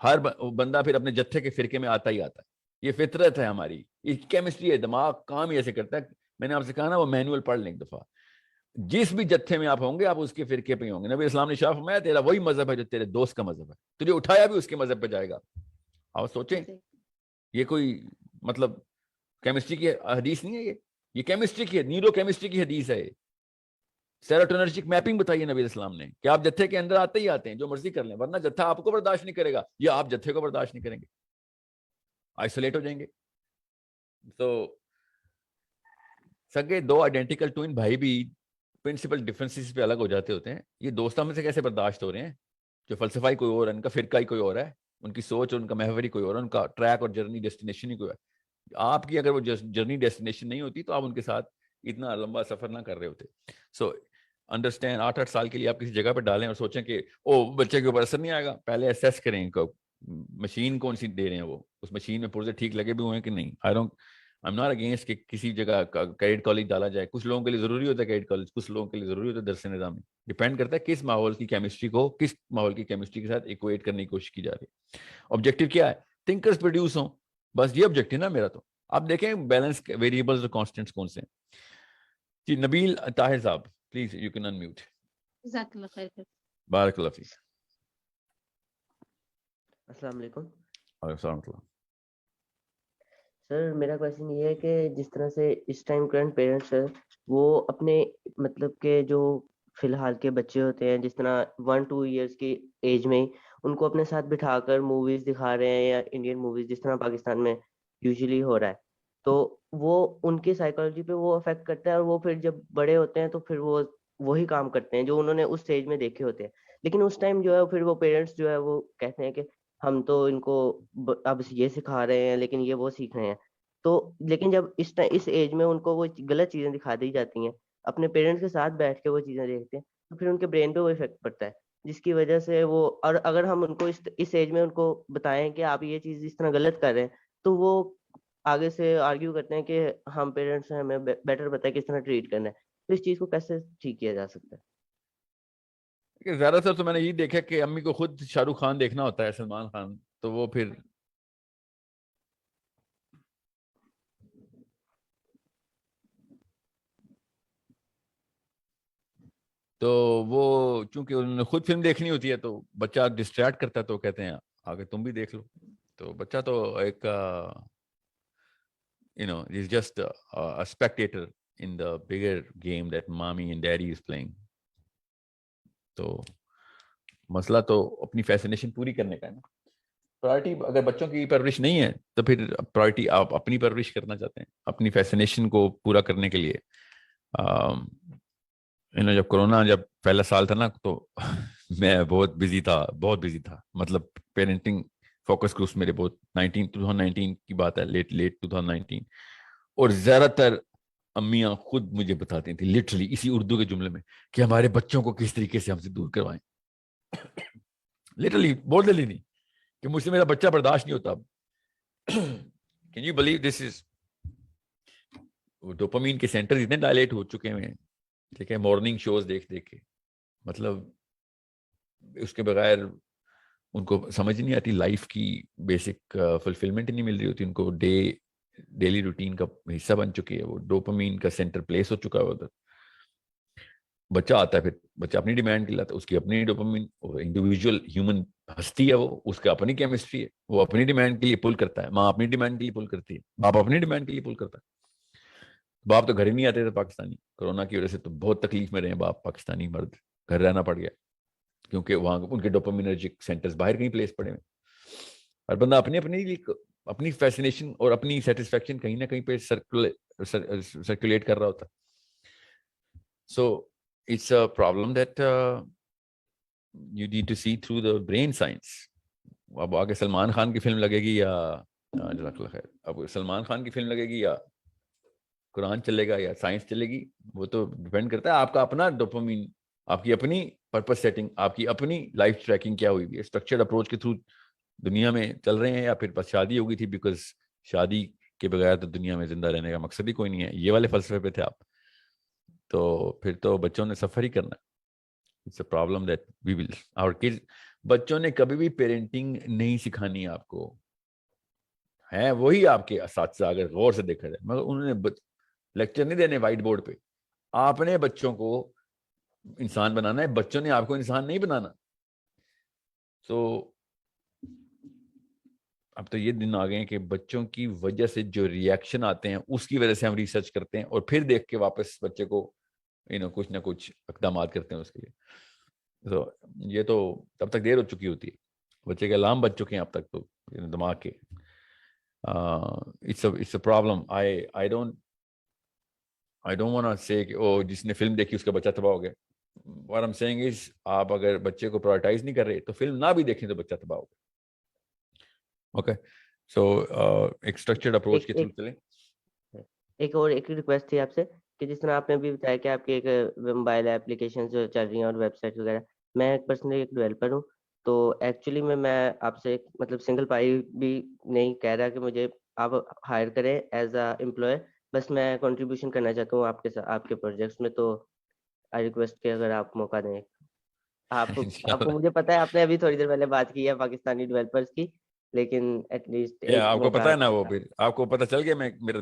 ہر بندہ پھر اپنے جتھے کے فرقے میں آتا ہی آتا ہے. یہ فطرت ہے ہماری، یہ کیمسٹری ہے. دماغ کام ہی ایسے کرتا ہے. میں نے آپ سے کہا نا وہ مینول پڑھ لیں ایک دفعہ. جس بھی جتھے میں آپ ہوں گے آپ اس کے فرقے پہ ہوں گے. نبی اسلام نے شاف میں تیرا وہی مذہب ہے جو تیرے دوست کا مذہب ہے، تجھے اٹھایا بھی اس کے مذہب پہ جائے گا. آپ سوچیں یہ کوئی مطلب کیمسٹری کی حدیث نہیں ہے، یہ کیمسٹری کی نیورو کیمسٹری کی حدیث ہے. سیروٹونرجک میپنگ بتائیے نبی اسلام نے کہ آپ جتھے کے اندر آتے ہی آتے ہیں، جو مرضی کر لیں، ورنہ جتھا آپ کو برداشت نہیں کرے گا یا آپ جتھے کو برداشت نہیں کریں گے، آئسولیٹ ہو جائیں گے. تو سگے دو آئیڈینٹیکل ٹوئن بھائی بھی پرنسپل ڈفرینسز پہ الگ ہو جاتے ہوتے ہیں. یہ دوستوں میں سے کیسے برداشت ہو رہے ہیں جو فلسفہ ہی کوئی اور ہے، ان کا فرقہ ہی کوئی اور ہے، ان کی سوچ اور ان کا محور ہی کوئی اور ہے، ان کا ٹریک اور جرنی ڈیسٹینیشن ہی کوئی ہے. آپ کی اگر وہ جرنی ڈیسٹینیشن نہیں ہوتی تو آپ ان کے ساتھ اتنا لمبا سفر نہ کر رہے ہوتے. سو انڈرسٹینڈ 8 سال کے لیے آپ کسی جگہ پہ ڈالیں اور سوچیں کہ او بچے کے اوپر اثر نہیں آئے گا. پہلے ایسیس کریں ان کو مشین کون سی دے رہے ہیں، وہ اس مشین میں پرزے ٹھیک لگے بھی ہوئے ہیں کہ نہیں. I'm not against کہ کسی جگہ کیڈٹ کالج ڈالا جائے. کچھ لوگوں کے لیے ضروری ہوتا ہے کیڈٹ کالج، کچھ لوگوں کے لیے ضروری ہوتا ہے درس نظامی. ڈیپینڈ کرتا ہے کس ماحول کی کیمسٹری کو کس ماحول کی کیمسٹری کے ساتھ ایکویٹ کرنے کی کوشش کی جا رہی ہے. آبجیکٹو کیا ہے؟ تھنکرز پروڈیوس ہوں، بس یہ آبجیکٹو نا میرا. تو آپ دیکھیں بیلنس ویریبلز اور کانسٹنٹس کون سے ہیں. جی نبیل طاہر صاحب پلیز یو کین انمیوٹ. جزاک اللہ خیر. بارک اللہ فیک. السلام علیکم. وعلیکم السلام. سر میرا کویشچن یہ ہے کہ جس طرح سے اس ٹائم کرنٹ پیرنٹس ہے وہ اپنے مطلب کہ جو فی الحال کے بچے ہوتے ہیں، جس طرح 1-2 ایئرس کی ایج میں ان کو اپنے ساتھ بٹھا کر موویز دکھا رہے ہیں، یا انڈین موویز جس طرح پاکستان میں یوزلی ہو رہا ہے، تو وہ ان کی سائیکالوجی پہ وہ افیکٹ کرتا ہے، اور وہ پھر جب بڑے ہوتے ہیں تو پھر وہ وہی کام کرتے ہیں جو انہوں نے اس اسٹیج میں دیکھے ہوتے ہیں. لیکن اس ٹائم جو ہے پھر وہ پیرنٹس جو ہے وہ کہتے ہیں کہ ہم تو ان کو اب یہ سکھا رہے ہیں لیکن یہ وہ سیکھ رہے ہیں. تو لیکن جب اس ایج میں ان کو وہ غلط چیزیں دکھا دی جاتی ہیں، اپنے پیرنٹس کے ساتھ بیٹھ کے وہ چیزیں دیکھتے ہیں، تو پھر ان کے برین پہ وہ افیکٹ پڑتا ہے، جس کی وجہ سے وہ، اور اگر ہم ان کو اس ایج میں ان کو بتائیں کہ آپ یہ چیز اس طرح غلط کر رہے ہیں، تو وہ آگے سے آرگیو کرتے ہیں کہ ہم پیرنٹس ہیں، ہمیں بیٹر پتہ ہے کس طرح ٹریٹ کرنا ہے. تو اس چیز کو کیسے ٹھیک کیا جا سکتا ہے؟ زیادہ تر تو میں نے یہ دیکھا کہ امی کو خود شاہ رخ خان دیکھنا ہوتا ہے، سلمان خان، تو وہ پھر تو وہ چونکہ انہوں نے خود فلم دیکھنی ہوتی ہے تو بچہ ڈسٹریکٹ کرتا ہے، تو کہتے ہیں آگے تم بھی دیکھ لو. تو بچہ تو ایک is just a spectator in the bigger game that mommy and daddy is playing. تو مسئلہ تو اپنی فیسنیشن پوری کرنے کا ہے نا. پرائرٹی اگر بچوں کی پرورش نہیں ہے تو پھر پرائرٹی آپ اپنی پرورش کرنا چاہتے ہیں اپنی فیسنیشن کو پورا کرنے کے لیے. جب کورونا جب پہلا سال تھا نا تو میں بہت بزی تھا مطلب پیرنٹنگ فوکس گروپس میرے بہت 2019 کی بات ہے, لیٹ 2019, اور زیادہ تر امیاں خود مجھے بتاتی تھیں لٹرلی اسی اردو کے جملے میں کہ ہمارے بچوں کو کس طریقے سے ہم سے دور کروائیں. لٹرلی بول دلی نہیں کہ مجھ سے میرا بچہ برداشت نہیں ہوتا. Can you believe this is dopamine کے سینٹر اتنے ڈائلیٹ ہو چکے ہیں, ٹھیک ہے, مارننگ شوز دیکھ کے, مطلب اس کے بغیر ان کو سمجھ نہیں آتی لائف کی بیسک فلفلمنٹ نہیں مل رہی ہوتی ان کو. ڈیلی روٹین کا حصہ بن چکی ہے, وہ ڈوپامین کا سینٹر پلیس ہو چکا ہے ادھر. بچہ آتا ہے, پھر بچہ اپنی ڈیمانڈ کے لاتا ہے, اس کی اپنی ڈوپامین, انڈیویجول ہیومن ہستی ہے, وہ اس کا اپنی کیمسٹری ہے, وہ اپنی ڈیمانڈ کے لیے پل کرتا ہے. ماں اپنی ڈیمانڈ کے لیے پل کرتی ہے, باپ اپنی ڈیمانڈ کے لیے پل کرتا ہے. باپ تو گھر ہی نہیں آتے تھے پاکستانی, کورونا کی وجہ سے تو بہت تکلیف میں رہے باپ پاکستانی مرد, گھر رہنا پڑ گیا کیونکہ وہاں ان کے ڈوپامینرجک سینٹرز باہر کہیں پلیس پڑے ہوئے. ہر بندہ اپنی فیسنیشن اور اپنی سیٹسفیکشن کہیں نہ کہیں پہ سرکولیٹ کر رہا ہوتا. So it's a problem that you need to see through the brain science. اب آگے سلمان خان کی فلم لگے گی یا جزاک اللہ خیر, اب سلمان خان کی فلم لگے گی یا قرآن چلے گا یا سائنس چلے گی, وہ تو ڈیپینڈ کرتا ہے آپ کا اپنا ڈوپامین, آپ کی اپنی پرپس سیٹنگ, آپ کی اپنی لائف ٹریکنگ کیا ہوئی ہے. اسٹرکچرڈ اپروچ کے تھرو دنیا میں چل رہے ہیں, یا پھر بس شادی ہو گئی تھی بیکاز شادی کے بغیر تو دنیا میں زندہ رہنے کا مقصد ہی کوئی نہیں ہے, یہ والے فلسفے پہ تھے آپ, تو پھر تو بچوں نے سفر ہی کرنا. It's a problem that we will our kids. بچوں نے کبھی بھی پیرنٹنگ نہیں سکھانی آپ کو, ہیں وہی آپ کے اساتذہ اگر غور سے دیکھا جائے, مگر انہوں نے لیکچر نہیں دینے وائٹ بورڈ پہ. آپ نے بچوں کو انسان بنانا ہے, بچوں نے آپ کو انسان نہیں بنانا. تو اب تو یہ دن آ گئے ہیں کہ بچوں کی وجہ سے جو ریئیکشن آتے ہیں اس کی وجہ سے ہم ریسرچ کرتے ہیں اور پھر دیکھ کے واپس بچے کو کچھ نہ کچھ اقدامات کرتے ہیں اس کے لیے. تو یہ تو تب تک دیر ہو چکی ہوتی ہے, بچے کے الارم بج چکے ہیں اب تک تو دماغ کے. it's a problem. I don't want to say کہ جس نے فلم دیکھی اس کا بچہ تباہ ہو گیا. What I'm saying is آپ اگر بچے کو پرائرٹائز نہیں کر رہے تو فلم نہ بھی دیکھیں تو بچہ تباہ ہو گیا. اوکے, سو ایک اسٹرکچرڈ اپروچ کے تھرو چلیں. ایک ریکویسٹ تھی آپ سے کہ جس طرح آپ نے بھی بتایا کہ آپ کے ایک موبائل اپلیکیشن جو چل رہی ہیں اور ویب سائٹ وغیرہ, میں ایک پرسنلی ایک ڈیولپر ہوں. تو ایکچولی میں آپ سے مطلب سنگل پائی بھی نہیں کہہ رہا کہ مجھے آپ ہائر کریں ایز اے امپلائر, بس میں کنٹریبیوشن کرنا چاہتا ہوں آپ کے پروجیکٹس میں. تو آئی ریکویسٹ کہ اگر آپ موقع دیں. آپ کو مجھے پتا ہے آپ نے ابھی تھوڑی دیر پہلے بات کی ہے پاکستانی ڈیولپرس کی, لیکن ایٹ لیسٹ آپ کو پتا ہے نا, وہ پھر آپ کو پتا چل گیا میرا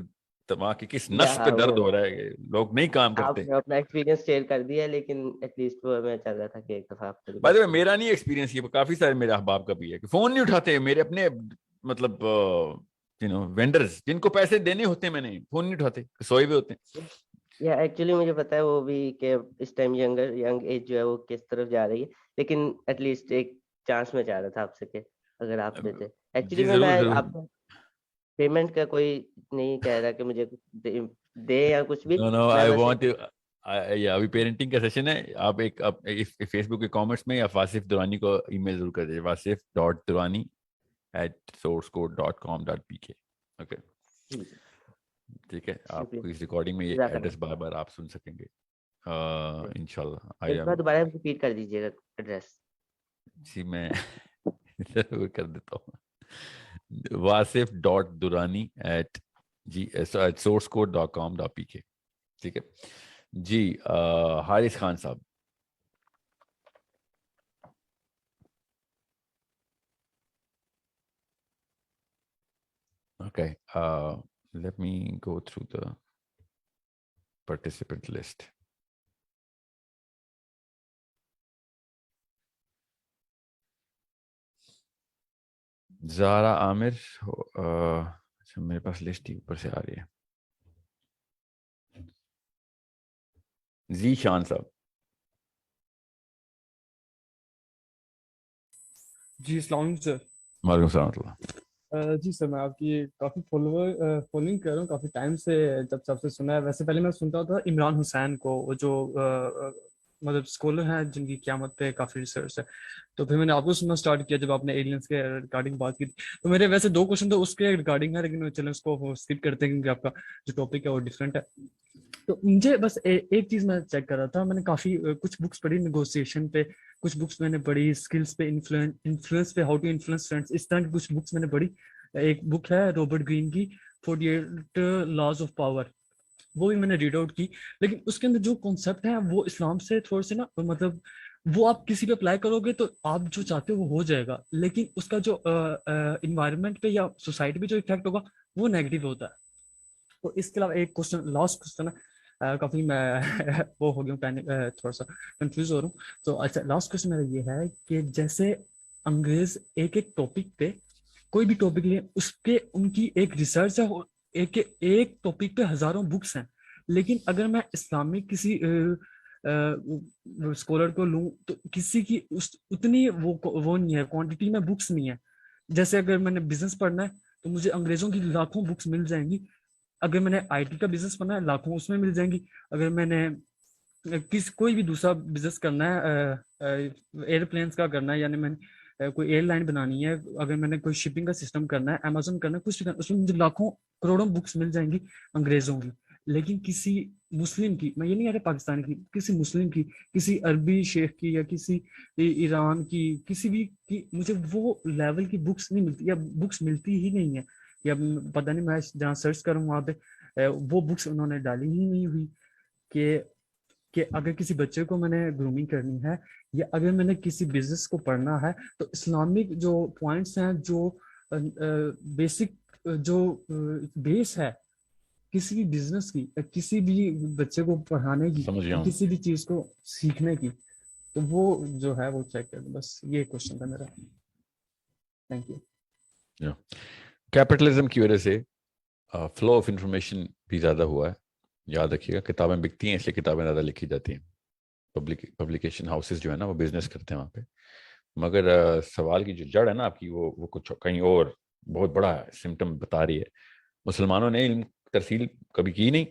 دماغ کی کس نس پہ درد ہو رہا ہے, لوگ نہیں کام کرتے. آپ نے اپنا ایکسپیرینس شیئر کر دیا, لیکن ایٹ لیسٹ وہ میں چاہ رہا تھا کہ ایک دفعہ آپ بائی دی وے میرا نہیں ایکسپیرینس, یہ کافی سارے میرے احباب کا بھی ہے کہ فون نہیں اٹھاتے میرے اپنے, مطلب وینڈرز جن کو پیسے دینے ہوتے ہیں, میں نے فون نہیں اٹھاتے, سوئے ہوئے ہوتے ہیں. یا ایکچولی مجھے پتا ہے وہ بھی کہ اس ٹائم ینگ ایج جو ہے وہ کس طرف جا رہی ہے, لیکن ایٹ لیسٹ ایک چانس میں چاہ رہا تھا آپ سے کہ اگر آپ دیتے. ایکچولی میں آپ کو پیمنٹ کا کوئی نہیں کہہ رہا کہ مجھے دے یا کچھ بھی. ابھی پیرنٹنگ کا سیشن ہے, آپ ایک فیس بک کے کامنٹس میں یا واصف درانی کو ای میل ضرور کر دیجیے, wasif.durani@sourcecode.com.pk. اوکے ٹھیک ہے, آپ کو اس ریکارڈنگ میں یہ ایڈریس بار بار آپ سن سکیں گے انشاءاللہ. ایک بار دوبارہ ریپیٹ کر دیجیے گا ایڈریس. جی میں ضرور کر دیتا ہوں, wasif.durani@sourcecode.com.pk. ٹھیک ہے جی. حارث خان صاحب, okay, let me go through the participant list. زارا عامر, میرے پاس لسٹ ہی اوپر سے آ رہی ہے. زی شان صاحب, جی السلام علیکم سر. وعلیکم السلام ورحمۃ اللہ. جی سر، میں آپ کی کافی فالوئنگ کر رہا ہوں کافی ٹائم سے، جب سب سے سنا ہے. ویسے پہلے میں سنتا تھا عمران حسین کو، وہ جو مطلب اسکالر ہیں جن کی قیامت پہ کافی ریسرچ ہے. تو پھر میں نے آپ کو سننا اسٹارٹ کیا جب آپ نے ایلینس کے ریگارڈنگ بات کی تھی. تو میرے ویسے 2 کوشچن تو اس کے ریگارڈنگ ہے، لیکن چلیں اس کو اسکپ کرتے ہیں کیونکہ آپ کا جو ٹاپک ہے وہ ڈفرینٹ ہے. تو مجھے بس ایک چیز میں چیک کر رہا تھا. میں نے کافی کچھ بکس پڑھی نیگوسیشن پہ، کچھ بکس میں نے پڑھی اسکلس پہ، انفلوئنس پہ، ہاؤ ٹو انفلوئنس فرینڈس، اس طرح کی کچھ بکس میں نے پڑھی. ایک بک ہے رابرٹ گرین کی 48 لاز آف پاور، وہ بھی میں نے ریڈ آؤٹ کی. لیکن اس کے اندر جو کانسیپٹ ہے وہ اسلام سے تھوڑے سے نا، مطلب وہ آپ کسی پہ اپلائی کرو گے تو آپ جو چاہتے ہو وہ ہو جائے گا، لیکن اس کا جو انوائرمنٹ پہ یا سوسائٹی پہ جو افیکٹ ہوگا وہ نیگیٹو ہوتا ہے. تو اس کے علاوہ ایک کوشچن، لاسٹ کوشچن ہے، کافی میں وہ ہو گیا ہوں، تھوڑا سا کنفیوز ہو رہا ہوں. تو اچھا، لاسٹ کوشچن میرا یہ ہے کہ جیسے انگریز ایک ٹاپک پہ، کوئی بھی ٹاپک لیں، اس پہ ان کی ایک ریسرچ ہے، ایک ٹاپک پہ ہزاروں بکس ہیں. لیکن اگر میں اسلامک کسی اسکالر کو لوں تو کسی کی اتنی وہ نہیں ہے، کوانٹٹی میں بکس نہیں ہے. جیسے اگر میں نے بزنس پڑھنا ہے تو مجھے انگریزوں کی لاکھوں بکس مل جائیں گی. اگر میں نے آئی ٹی کا بزنس کرنا ہے لاکھوں اس میں مل جائیں گی. اگر میں نے کوئی بھی دوسرا بزنس کرنا ہے، ایئرپلینس کا کرنا ہے، یعنی میں نے کوئی ایئر لائن بنانی ہے، اگر میں نے کوئی شپنگ کا سسٹم کرنا ہے، امیزون کرنا ہے، کچھ بھی کرنا ہے، اس میں مجھے لاکھوں کروڑوں بکس مل جائیں گی انگریزوں کی. لیکن کسی مسلم کی، میں یہ نہیں کہہ رہا پاکستان کی، کسی مسلم کی، کسی عربی شیخ کی یا کسی ایران کی، کسی بھی کی مجھے وہ لیول کی بکس نہیں ملتی، یا بکس ملتی ہی نہیں ہے. یا پتہ نہیں، میں جہاں سرچ کروں وہاں پہ وہ بکس انہوں نے ڈالی ہی نہیں ہوئی کہ اگر کسی بچے کو میں نے گرومنگ کرنی ہے، یا اگر میں نے کسی بزنس کو پڑھنا ہے، تو اسلامک جو پوائنٹس ہیں، جو بیسک جو بیس ہے کسی بھی بزنس کی، کسی بھی بچے کو پڑھانے کی، سمجھ گیا ہوں. کسی بھی چیز کو سیکھنے کی، تو وہ جو ہے وہ چیک کر. بس یہ کوشچن تھا میرا. Thank you. کیپٹلزم کی وجہ سے فلو آف انفارمیشن بھی زیادہ ہوا ہے. یاد رکھیے گا، کتابیں بکتی ہیں اس لیے کتابیں زیادہ لکھی جاتی ہیں. پبلیکیشن ہاؤسز جو ہے نا وہ بزنس کرتے ہیں وہاں پہ. مگر سوال کی جو جڑ ہے نا آپ کی، وہ کچھ کہیں اور بہت بڑا سمٹم بتا رہی ہے. مسلمانوں نے علم ترسیل کبھی کی نہیں.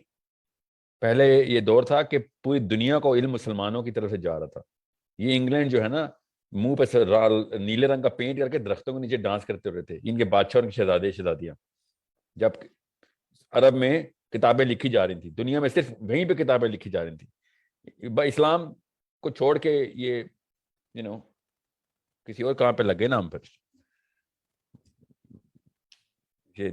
پہلے یہ دور تھا کہ پوری دنیا کو علم مسلمانوں کی طرف سے جا رہا تھا. یہ انگلینڈ جو ہے نا، منہ پہ نیلے رنگ کا پینٹ کر کے درختوں کے نیچے ڈانس کرتے ہوئے تھے، ان کے بادشاہ اور ان کے شہزادے شہزادیاں. جب عرب میں کتابیں لکھی جا رہی تھیں، دنیا میں صرف وہیں پہ کتابیں لکھی جا رہی تھیں. اسلام کو چھوڑ کے یہ کسی اور کہاں پہ لگے نا ہم پر.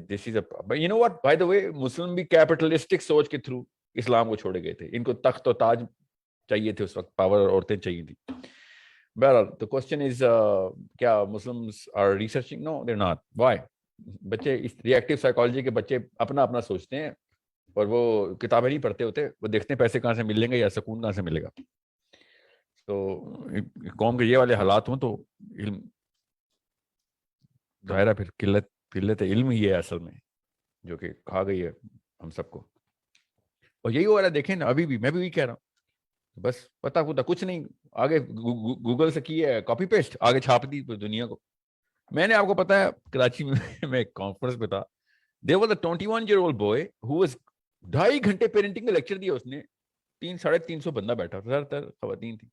This is but you know what, by the way, مسلم بھی کیپٹلسٹک سوچ کے تھرو اسلام کو چھوڑے گئے تھے. ان کو تخت و تاج چاہیے تھے اس وقت، پاور اور عورتیں چاہیے تھی. بہرحال the question is کیا Muslims are researching? No, they're not. Why? بچے اس ریئیکٹیو سائیکالوجی کے بچے اپنا اپنا سوچتے ہیں اور وہ کتابیں نہیں پڑھتے ہوتے. وہ دیکھتے ہیں پیسے کہاں سے ملیں گے یا سکون کہاں سے ملے گا. تو قوم کے یہ والے حالات ہوں تو علم ظاہرہ پھر قلت علم ہی ہے اصل میں جو کہ کھا گئی ہے ہم سب کو. اور یہی ہو رہا ہے، دیکھیں نا ابھی بھی میں بھی وہی کہہ رہا ہوں. بس پتا پتا کچھ نہیں، آگے گوگل سے کی ہے کاپی پیسٹ، آگے چھاپ دی دنیا کو. میں نے آپ کو پتا ہے کراچی میں ایک کانفرنس پہ تھا. there was a 21-year-old boy who was 2.5 گھنٹے پیرنٹنگ کا لیکچر دیا. اس نے 300-350 بندہ بیٹھا، زیادہ تر خواتین تھی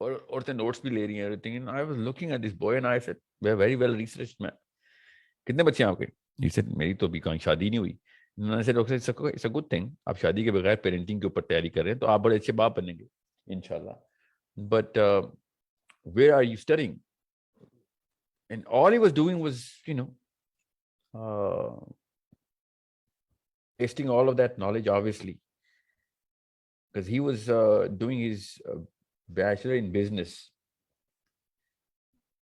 اور عورتیں نوٹس بھی لے رہی ہیں. everything. And I was looking at this boy and I said, we are very well researched man. کتنے بچے ہیں آپ کے؟ He said, میری تو ابھی کہیں شادی نہیں ہوئی. میں نے said, it's a good thing. آپ شادی کے بغیر پیرنٹنگ کے اوپر تیاری کر رہے ہیں تو آپ بڑے اچھے باپ بنیں گے انشاءاللہ. But where are you studying? And all he was doing was, wasting all of that knowledge, obviously, because he was doing his bachelor in business,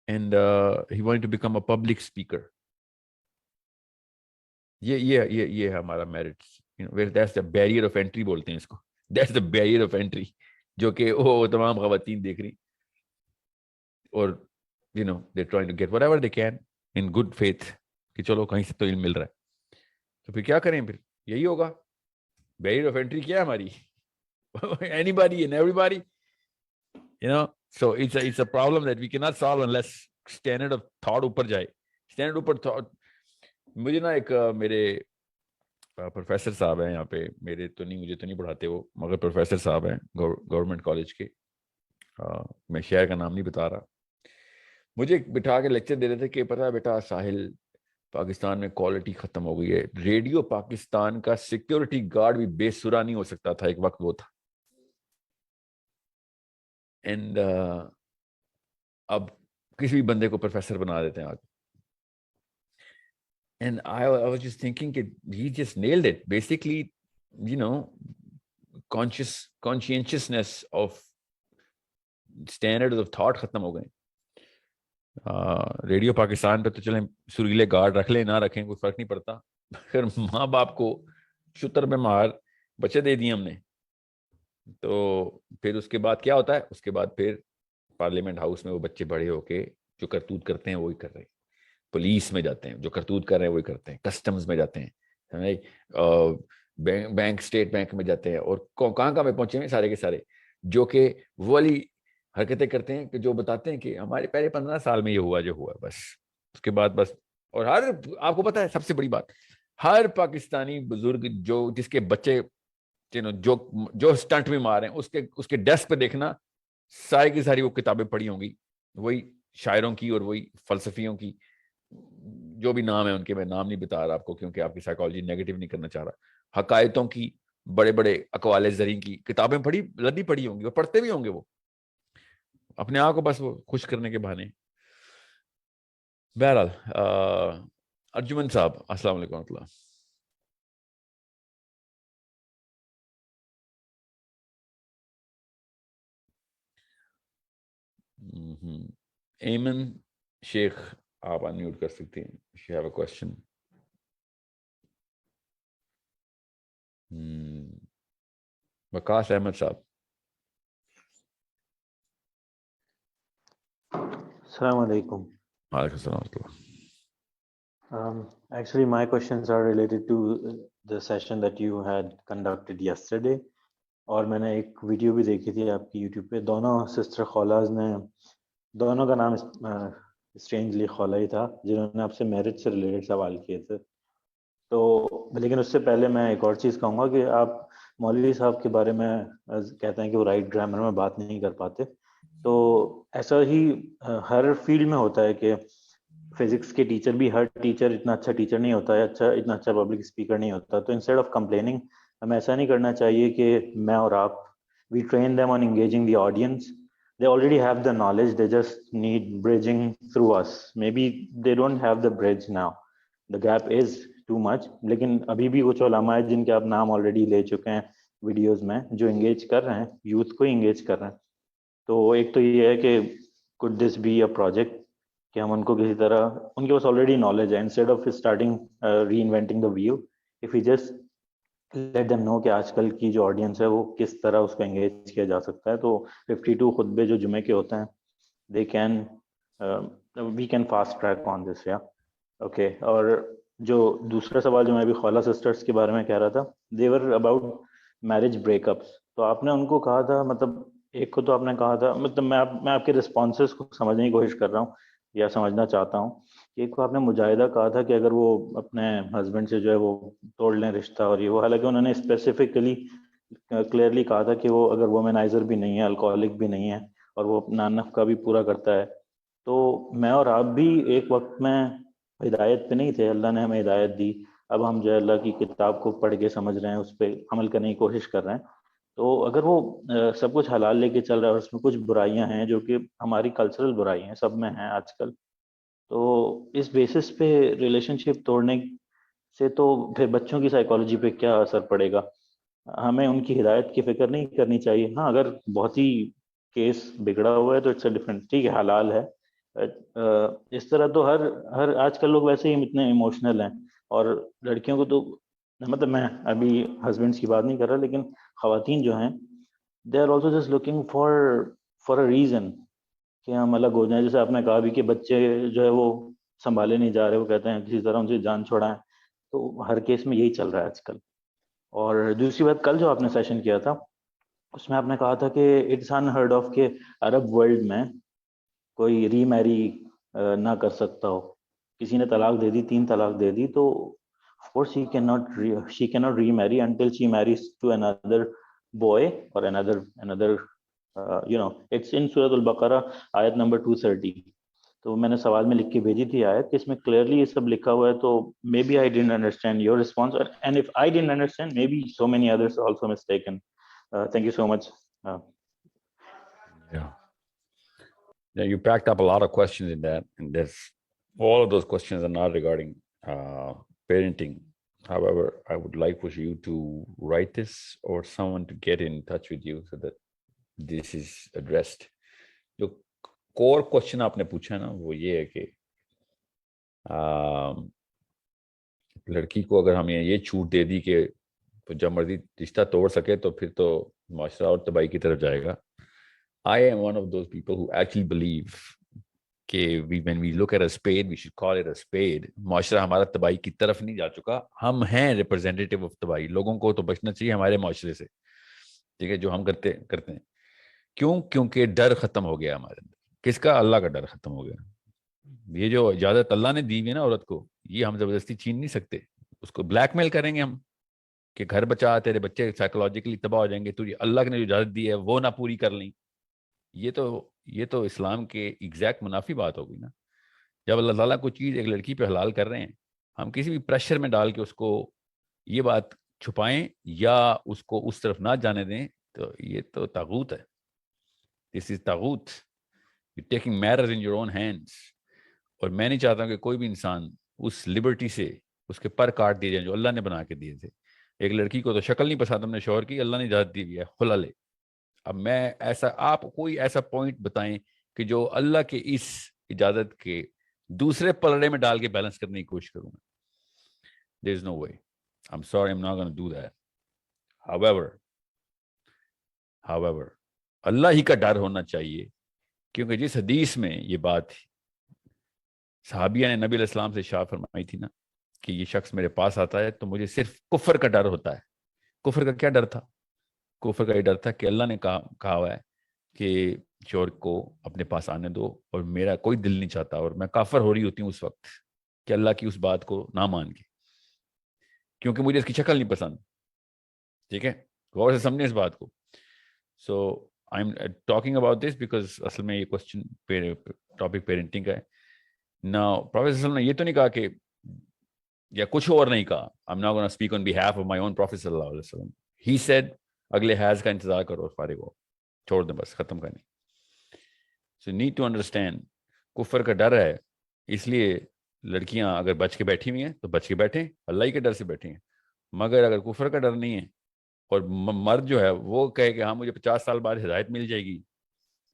and he wanted to become a public speaker. یہ ہمارا merit, that's the barrier of entry بولتے ہیں اس کو. That's the barrier of entry جو کہ وہ تمام خواتین دیکھ رہی اور they're trying to get whatever they can in good faith کہ چلو کہیں سے تو علم مل رہا ہے. تو پھر کیا کریں؟ پھر یہی ہوگا. barrier of entry کیا ہے ہماری؟ anybody and everybody, so it's a problem that we cannot solve unless standard of thought اوپر جائے, اسٹینڈرڈ اوپر تھاٹ. مجھے نا ایک میرے پروفیسر صاحب ہیں یہاں پہ, مجھے تو نہیں پڑھاتے وہ, مگر پروفیسر صاحب ہیں گورنمنٹ کالج کے, میں شہر کا نام نہیں بتا رہا, مجھے بٹھا کے لیکچر دے رہے تھے کہ پتہ ہے بیٹا ساحل, پاکستان میں کوالٹی ختم ہو گئی ہے. ریڈیو پاکستان کا سیکیورٹی گارڈ بھی بے سرا نہیں ہو سکتا تھا, ایک وقت وہ تھا. اینڈ اب کسی بھی بندے کو پروفیسر بنا دیتے ہیں آگے. And I was just thinking that he just nailed it. Basically, you know, conscientiousness of standards of thought ختم ہو گئے. ریڈیو پاکستان پہ تو چلیں سریلے گارڈ رکھ لیں نہ رکھیں کوئی فرق نہیں پڑتا, پھر ماں باپ کو شتر میں مار بچے دے دیے ہم نے, تو پھر اس کے بعد کیا ہوتا ہے, اس کے بعد پھر پارلیمنٹ ہاؤس میں وہ بچے بڑے ہو کے جو کرتوت کرتے ہیں وہی کر رہے ہیں, پولیس میں جاتے ہیں جو کرتوت کر رہے ہیں وہی کرتے ہیں, کسٹمز میں جاتے ہیں, بینک اسٹیٹ بینک میں جاتے ہیں, اور کہاں میں پہنچے ہیں سارے کے سارے, جو کہ وہ والی حرکتیں کرتے ہیں کہ جو بتاتے ہیں کہ ہمارے پہلے 15 سال میں یہ ہوا جو ہوا بس, اس کے بعد بس. اور آپ کو پتا ہے سب سے بڑی بات, ہر پاکستانی بزرگ جس کے بچے جو اسٹنٹ میں مار رہے ہیں اس کے ڈیسک پہ دیکھنا ساری کی ساری وہ کتابیں پڑھی ہوں گی, وہی شاعروں کی اور وہی فلسفیوں کی, جو بھی نام ہے ان کے, میں نام نہیں بتا رہا آپ کو کیونکہ آپ کی سائیکالوجی نیگیٹو نہیں کرنا چاہ رہا, حقائقوں کی, بڑے بڑے اقوال زریں کی کتابیں لدی پڑھی ہوں گی, وہ پڑھتے بھی ہوں گے, وہ اپنے آپ کو بس وہ خوش کرنے کے بہانے. بہرحال ارجمن صاحب السلام علیکم ورحمۃ اللہ. ایمن شیخ آپ انمیوٹ کر سکتے ہیں, if you have a question. وقاص احمد صاحب. السلام علیکم. وعلیکم السلام ورحمۃ اللہ. Actually, my questions are related to the session that you had conducted yesterday. اور میں نے ایک ویڈیو بھی دیکھی تھی آپ کی یوٹیوب پہ, دونوں سسٹر خولاز نے, دونوں کا نام اسٹرینجلی خولا ہی تھا, جنہوں نے آپ سے میرج سے ریلیٹڈ سوال کیے تھے. تو لیکن اس سے پہلے میں ایک اور چیز کہوں گا کہ آپ مولوی صاحب کے بارے میں کہتے ہیں کہ وہ رائٹ گرامر میں بات نہیں کر پاتے, تو ایسا ہی ہر فیلڈ میں ہوتا ہے کہ فزکس کے ٹیچر بھی, ہر ٹیچر اتنا اچھا ٹیچر نہیں ہوتا ہے, اتنا اچھا پبلک اسپیکر نہیں ہوتا. تو انسٹیڈ آف کمپلیننگ ہمیں ایسا نہیں کرنا چاہیے کہ میں اور آپ we train them on engaging the audience. They already have the knowledge, they just need bridging through us. Maybe they don't have the bridge now, the gap is too much. لیکن ابھی بھی کچھ علماء ہیں جن کے آپ نام آلریڈی لے چکے ہیں ویڈیوز میں, جو انگیج کر رہے ہیں, یوتھ کو انگیج کر رہے ہیں. تو ایک تو یہ ہے کہ could this be a project کہ ہم ان کو کسی طرح, ان کے پاس آلریڈی نالج ہے, instead of starting reinventing the wheel, if you just let them know کہ آج کل کی جو آڈینس ہے وہ کس طرح اس کو انگیج کیا جا سکتا ہے. تو 52 خطبے جو جمعے کے ہوتے ہیں, they can we can fast track on this. یا اوکے. اور جو دوسرا سوال جو میں بھی خولا سسٹرس کے بارے میں کہہ رہا تھا, دے were about marriage break ups. تو آپ نے ان کو کہا تھا, مطلب ایک کو تو آپ نے کہا تھا, مطلب میں آپ کے رسپانسز کو سمجھنے کی کوشش کر رہا ہوں یا سمجھنا چاہتا ہوں. ایک کو آپ نے مجاہدہ کہا تھا کہ اگر وہ اپنے ہسبینڈ سے جو ہے وہ توڑ لیں رشتہ, اور یہ وہ, حالانکہ انہوں نے اسپیسیفکلی کلیئرلی کہا تھا کہ وہ اگر وومنائزر بھی نہیں ہے, الکوہولک بھی نہیں ہے, اور وہ اپنا نفقہ بھی پورا کرتا ہے. تو میں اور آپ بھی ایک وقت میں ہدایت پہ نہیں تھے, اللہ نے ہمیں ہدایت دی, اب ہم جو ہے اللہ کی کتاب کو پڑھ کے سمجھ رہے ہیں, اس پہ عمل کرنے کی کوشش کر رہے ہیں. تو اگر وہ سب کچھ حلال لے کے چل رہا ہے, اور اس میں کچھ برائیاں ہیں جو کہ ہماری کلچرل برائی ہیں, سب میں ہیں آج کل, تو اس بیسس پہ ریلیشن شپ توڑنے سے تو پھر بچوں کی سائیکالوجی پہ کیا اثر پڑے گا؟ ہمیں ان کی ہدایت کی فکر نہیں کرنی چاہیے. ہاں, اگر بہت ہی کیس بگڑا ہوا ہے تو اٹس اے ڈفرنٹ, ٹھیک ہے, حلال ہے. اس طرح تو ہر آج کل لوگ ویسے ہی اتنے ایموشنل ہیں, اور لڑکیوں کو تو, مطلب میں ابھی ہسبینڈس کی بات نہیں کر رہا, لیکن خواتین جو ہیں they are also just looking for a reason کہ ہم الگ ہو جائیں. جیسے آپ نے کہا بھی کہ بچے جو ہے وہ سنبھالے نہیں جا رہے, وہ کہتے ہیں کسی طرح ان سے جان چھوڑائیں. تو ہر کیس میں یہی چل رہا ہے آج کل. اور دوسری بات, کل جو آپ نے سیشن کیا تھا اس میں آپ نے کہا تھا کہ اٹس ان ہرڈ آف کہ عرب ورلڈ میں کوئی ری میری نہ کر سکتا ہو. کسی نے طلاق دے دی, 3 طلاق دے دی, تو of course she cannot remarry until she marries to another boy or another it's in Surah Al-Baqarah ayat number 230. تو میں نے سوال میں لکھ کے بھیجی تھی آیت کہ اس میں کلیئرلی یہ سب لکھا ہوا ہے. تو maybe I didn't understand your response, and if I didn't understand, maybe so many others also mistaken. Thank you so much. Yeah, you packed up a lot of questions in that, and all of those questions are not regarding parenting. However, I would like for you to write this or someone to get in touch with you so that this is addressed. جو کور question آپ نے پوچھا نا وہ یہ ہے کہ لڑکی کو اگر ہم یہ چھوٹ دے دی کہ جب مرضی رشتہ توڑ سکے تو پھر تو معاشرہ اور تباہی کی طرف جائے گا. I am one of those people who actually believe کہ when we look at a spade, we should call it a spade. معاشرہ ہمارا تباہی کی طرف نہیں جا چکا, ہم ہیں ریپرزینٹیٹیو آف تباہی. لوگوں کو تو بچنا چاہیے ہمارے معاشرے سے, ٹھیک ہے, جو ہم کرتے ہیں. کیوں؟ کیونکہ ڈر ختم ہو گیا ہمارے اندر. کس کا؟ اللہ کا ڈر ختم ہو گیا. یہ جو اجازت اللہ نے دی ہوئی نا عورت کو, یہ ہم زبردستی چھین نہیں سکتے. اس کو بلیک میل کریں گے ہم کہ گھر بچا, تیرے بچے سائیکولوجیکلی تباہ ہو جائیں گے, تجھے اللہ نے جو اجازت دی ہے وہ نہ پوری کر لیں. یہ تو اسلام کے ایگزیکٹ منافی بات ہو گئی نا. جب اللہ تعالیٰ کوئی چیز ایک لڑکی پہ حلال کر رہے ہیں, ہم کسی بھی پریشر میں ڈال کے اس کو یہ بات چھپائیں یا اس کو اس طرف نہ جانے دیں, تو یہ تو طاغوت ہے. دس از طاغوت. You taking matters in your own hands. اور میں نہیں چاہتا ہوں کہ کوئی بھی انسان اس لبرٹی سے اس کے پر کاٹ دیے جائیں جو اللہ نے بنا کے دیے تھے. ایک لڑکی کو تو شکل نہیں پسند اپنے شوہر کی, اللہ نے اجازت دی ہوئی ہے, خلا لے. اب میں آپ کوئی ایسا پوائنٹ بتائیں کہ جو اللہ کے اس اجازت کے دوسرے پلڑے میں ڈال کے بیلنس کرنے کی کوشش کروں گا. There is no way. I'm sorry, I'm not going to do that. However, اللہ ہی کا ڈر ہونا چاہیے, کیونکہ جس حدیث میں یہ بات تھی, صحابیہ نے نبی علیہ السلام سے شاہ فرمائی تھی نا کہ یہ شخص میرے پاس آتا ہے تو مجھے صرف کفر کا ڈر ہوتا ہے. کفر کا کیا ڈر تھا؟ کفر کا یہ ڈر تھا کہ اللہ نے کہا ہوا ہے کہ شوہر کو اپنے پاس آنے دو, اور میرا کوئی دل نہیں چاہتا, اور میں کافر ہو رہی ہوتی ہوں اس وقت کہ اللہ کی اس بات کو نہ مان کے, کیونکہ مجھے اس کی شکل نہیں پسند. ٹھیک ہے, غور سے سمجھیں اس بات کو. So I am talking about this because اصل میں یہ کوشچن ٹاپک پیرنٹنگ کا ہے. نا پروفیسر صلی اللہ علیہ وسلم نے یہ تو نہیں کہا کہ, یا کچھ اور نہیں کہا. I'm not going to speak on behalf of my own Prophet صلی اللہ علیہ وسلم. He said اگلے حیض کا انتظار کرو, فارغ ہو, چھوڑ دیں, بس ختم کریں. So need to understand, کفر کا ڈر ہے, اس لیے لڑکیاں اگر بچ کے بیٹھی ہوئی ہیں تو بچ کے بیٹھیں, اللہ ہی کے ڈر سے بیٹھی ہیں. مگر اگر کفر کا ڈر نہیں ہے اور مرد جو ہے وہ کہے کہ ہاں مجھے 50 سال بعد ہدایت مل جائے گی,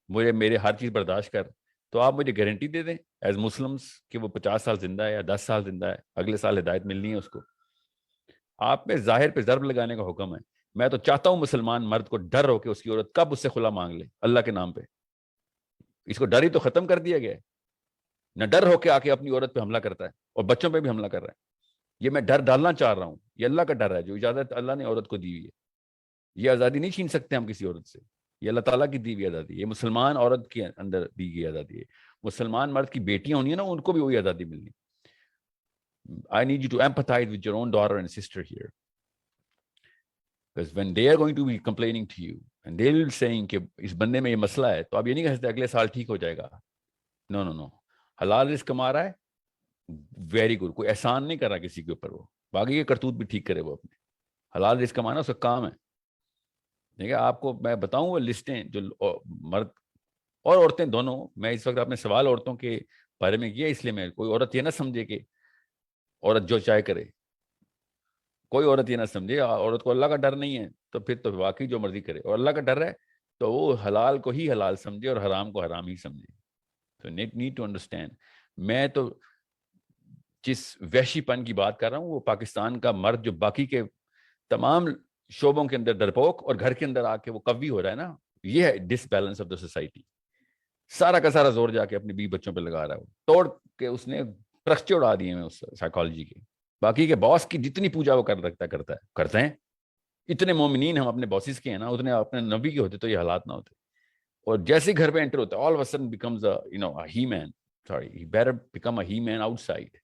مجھے میرے ہر چیز برداشت کر, تو آپ مجھے گارنٹی دے دیں ایز مسلمس کہ وہ 50 سال زندہ ہے یا 10 سال زندہ ہے, اگلے سال ہدایت ملنی ہے اس کو. آپ میں ظاہر پہ ضرب لگانے کا حکم ہے. میں تو چاہتا ہوں مسلمان مرد کو ڈر ہو کہ اس کی عورت کب اس سے خلا مانگ لے اللہ کے نام پہ. اس کو ڈر ہی تو ختم کر دیا گیا ہے. نہ ڈر ہو کے آ کے اپنی عورت پہ حملہ کرتا ہے اور بچوں پہ بھی حملہ کر رہا ہے. یہ میں ڈر ڈالنا چاہ رہا ہوں, یہ اللہ کا ڈر ہے جو اجازت اللہ نے عورت کو دی ہوئی ہے. یہ آزادی نہیں چھین سکتے ہم کسی عورت سے, یہ اللہ تعالیٰ کی دی ہوئی آزادی ہے. یہ مسلمان عورت کے اندر دی گئی آزادی ہے. مسلمان مرد کی بیٹیاں ہونی ہیں نا, ان کو بھی وہی آزادی ملنی. I need you to empathize with your own daughter and sister here. Because when they are going to be complaining to you and they will be saying کہ اس بندے میں یہ مسئلہ ہے, تو آپ یہ نہیں کہہ سکتے اگلے سال ٹھیک ہو جائے گا. نو, حلال رزق کما رہا ہے, ویری گڈ, کوئی احسان نہیں کر رہا کسی کے اوپر, وہ باقی کے کرتوت بھی ٹھیک کرے, وہ اپنے حلال رزق کمانا اس کا کام ہے. ٹھیک ہے, آپ کو میں بتاؤں وہ لسٹیں جو مرد اور عورتیں دونوں, میں اس وقت اپنے سوال عورتوں کے بارے میں کیا, اس لیے میں کوئی عورت یہ نہ سمجھے کہ عورت جو چاہے کرے, کوئی عورت یہ نہ سمجھے عورت کو اللہ کا ڈر نہیں ہے تو پھر تو واقعی جو مرضی کرے, اور اللہ کا ڈر ہے تو وہ حلال کو ہی حلال سمجھے اور حرام کو حرام ہی سمجھے. تو نیڈ ٹو انڈرسٹینڈ, میں تو جس وحشی پن کی بات کر رہا ہوں وہ پاکستان کا مرد جو باقی کے تمام شعبوں کے اندر ڈرپوک اور گھر کے اندر آ کے وہ قوی ہو رہا ہے نا, یہ ہے ڈس بیلنس آف دا سوسائٹی. سارا کا سارا زور جا کے اپنی بیوی بچوں پہ لگا رہا ہے, توڑ کے اس نے ٹرسٹے اڑا دیے ہیں اس سائیکالوجی کے. باقی کے باس کی جتنی پوجا وہ کرتے ہیں. اتنے مومنین ہم اپنے باسز کے ہیں نا, اتنے اپنے نبی کے ہوتے تو یہ حالات نہ ہوتے. اور جیسے گھر پہ انٹر ہوتا ہے, all of a sudden becomes a he man, sorry, he better become a he-man outside.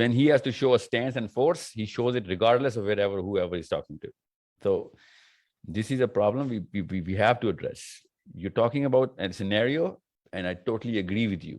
when he has to show a stance and force, he shows it regardless of whoever he's talking to. So this is a problem we have to address. You're talking about a scenario and I totally agree with you.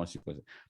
consequences,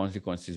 consequences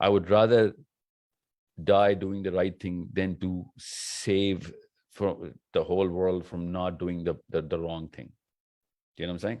I would rather die doing the right thing than to save from the whole world from not doing the wrong thing. You know what I'm saying?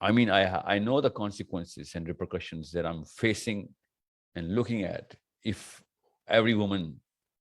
I mean, I know the consequences and repercussions that I'm facing and looking at if every woman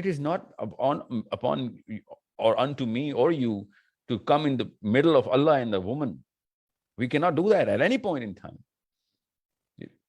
it is not upon or unto me or you to come in the middle of Allah and the woman. We cannot do that at any point in time.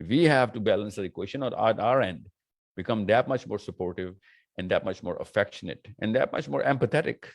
We have to balance the equation, or at our end become that much more supportive and that much more affectionate and that much more empathetic,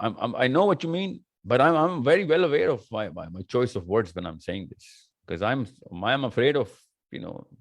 I know what you mean, but I'm very well aware of my choice of words when I'm saying this, because I'm afraid of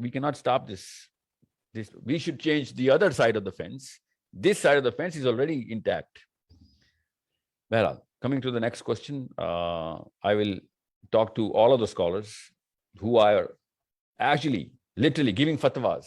we cannot stop this. We should change the other side of the fence. This side of the fence is already intact. Well, coming to the next question, I will talk to all of the scholars who are actually literally giving fatwas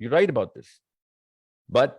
You write about this. But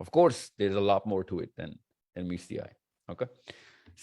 Of course, there's a lot more to it than meets the eye. Okay.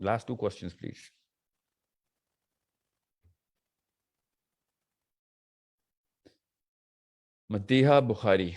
Last 2 questions, please. Madiha Bukhari,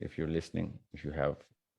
if you're listening, if you have,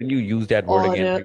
Can you use that word again?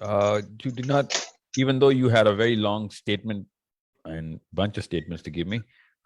you did not, even though you had a very long statement and bunch of statements to give me,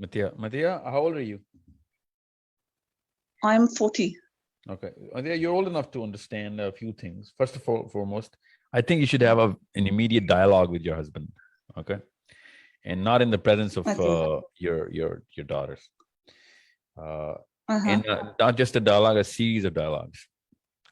Matiya, how old are you? I am 40. Okay, you're old enough to understand a few things. First of all, foremost, I think you should have an immediate dialogue with your husband, okay, and not in the presence of your daughters, and not just a dialogue, a series of dialogues.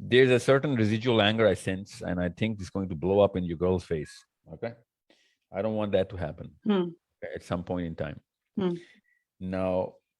There's a certain residual anger I sense, and I think it's going to blow up in your girl's face. Okay, I don't want that to happen at some point in time. Now,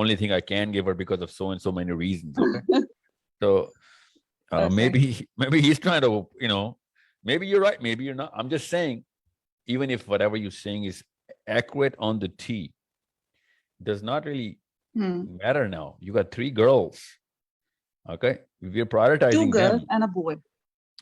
only thing I can give her because of so and so many reasons. Okay, so maybe he's trying to, you know, maybe you're right, maybe you're not. I'm just saying, even if whatever you're saying is accurate on the T, does not really matter now. You got 3 girls. Okay, we're prioritizing 2 girls them. and a boy.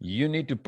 You need to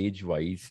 age wise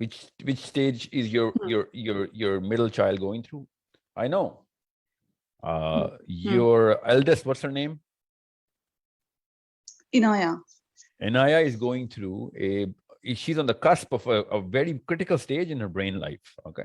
Which stage is your middle child going through? I know. Your eldest, what's her name? Inaya. Inaya is going through she's on the cusp of a very critical stage in her brain life. Okay.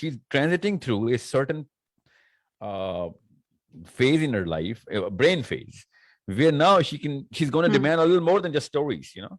she's transiting through a certain phase in her life, a brain phase, where now she's going to demand a little more than just stories, you know.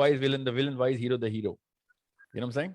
why is villain the villain, why is hero the hero, you know what I'm saying?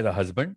as a husband,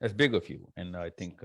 That's big of you, and I think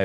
I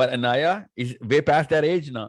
But Anaya is way past that age now.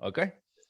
Okay?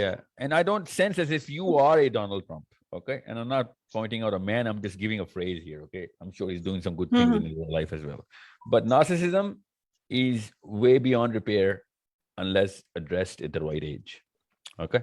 Yeah, and I don't sense as if you are a Donald Trump. Okay, and I'm not pointing out a man. I'm just giving a phrase here. Okay, I'm sure he's doing some good things in his life as well. But narcissism is way beyond repair unless addressed at the right age. Okay.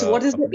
So what is the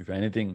If anything,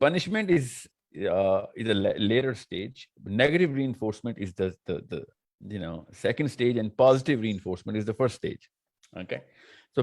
Punishment is a later stage. Negative reinforcement is the second stage, and positive reinforcement is the first stage. Okay, so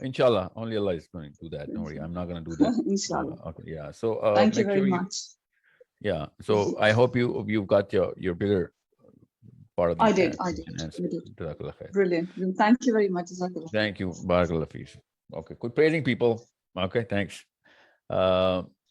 Inshallah, only Allah is going to do that. Don't worry, I'm not going to do that. Inshallah. Okay, yeah. So thank you very much. Yeah. So I hope you've got your bigger part of the I entire did. I question did. answer. I did. Jazakallah khair. Brilliant. Thank you very much. Jazakallah. Thank you. Barakallah fees. Okay, quit praising people. Okay, thanks.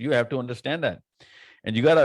You have to understand that and you gotta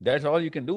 That's all you can do.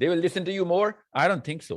They will listen to you more. I don't think so.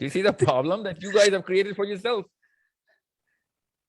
This is a problem that you guys have created for yourself.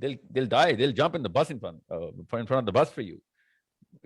They'll die, they'll jump in the bus in front of the bus for you.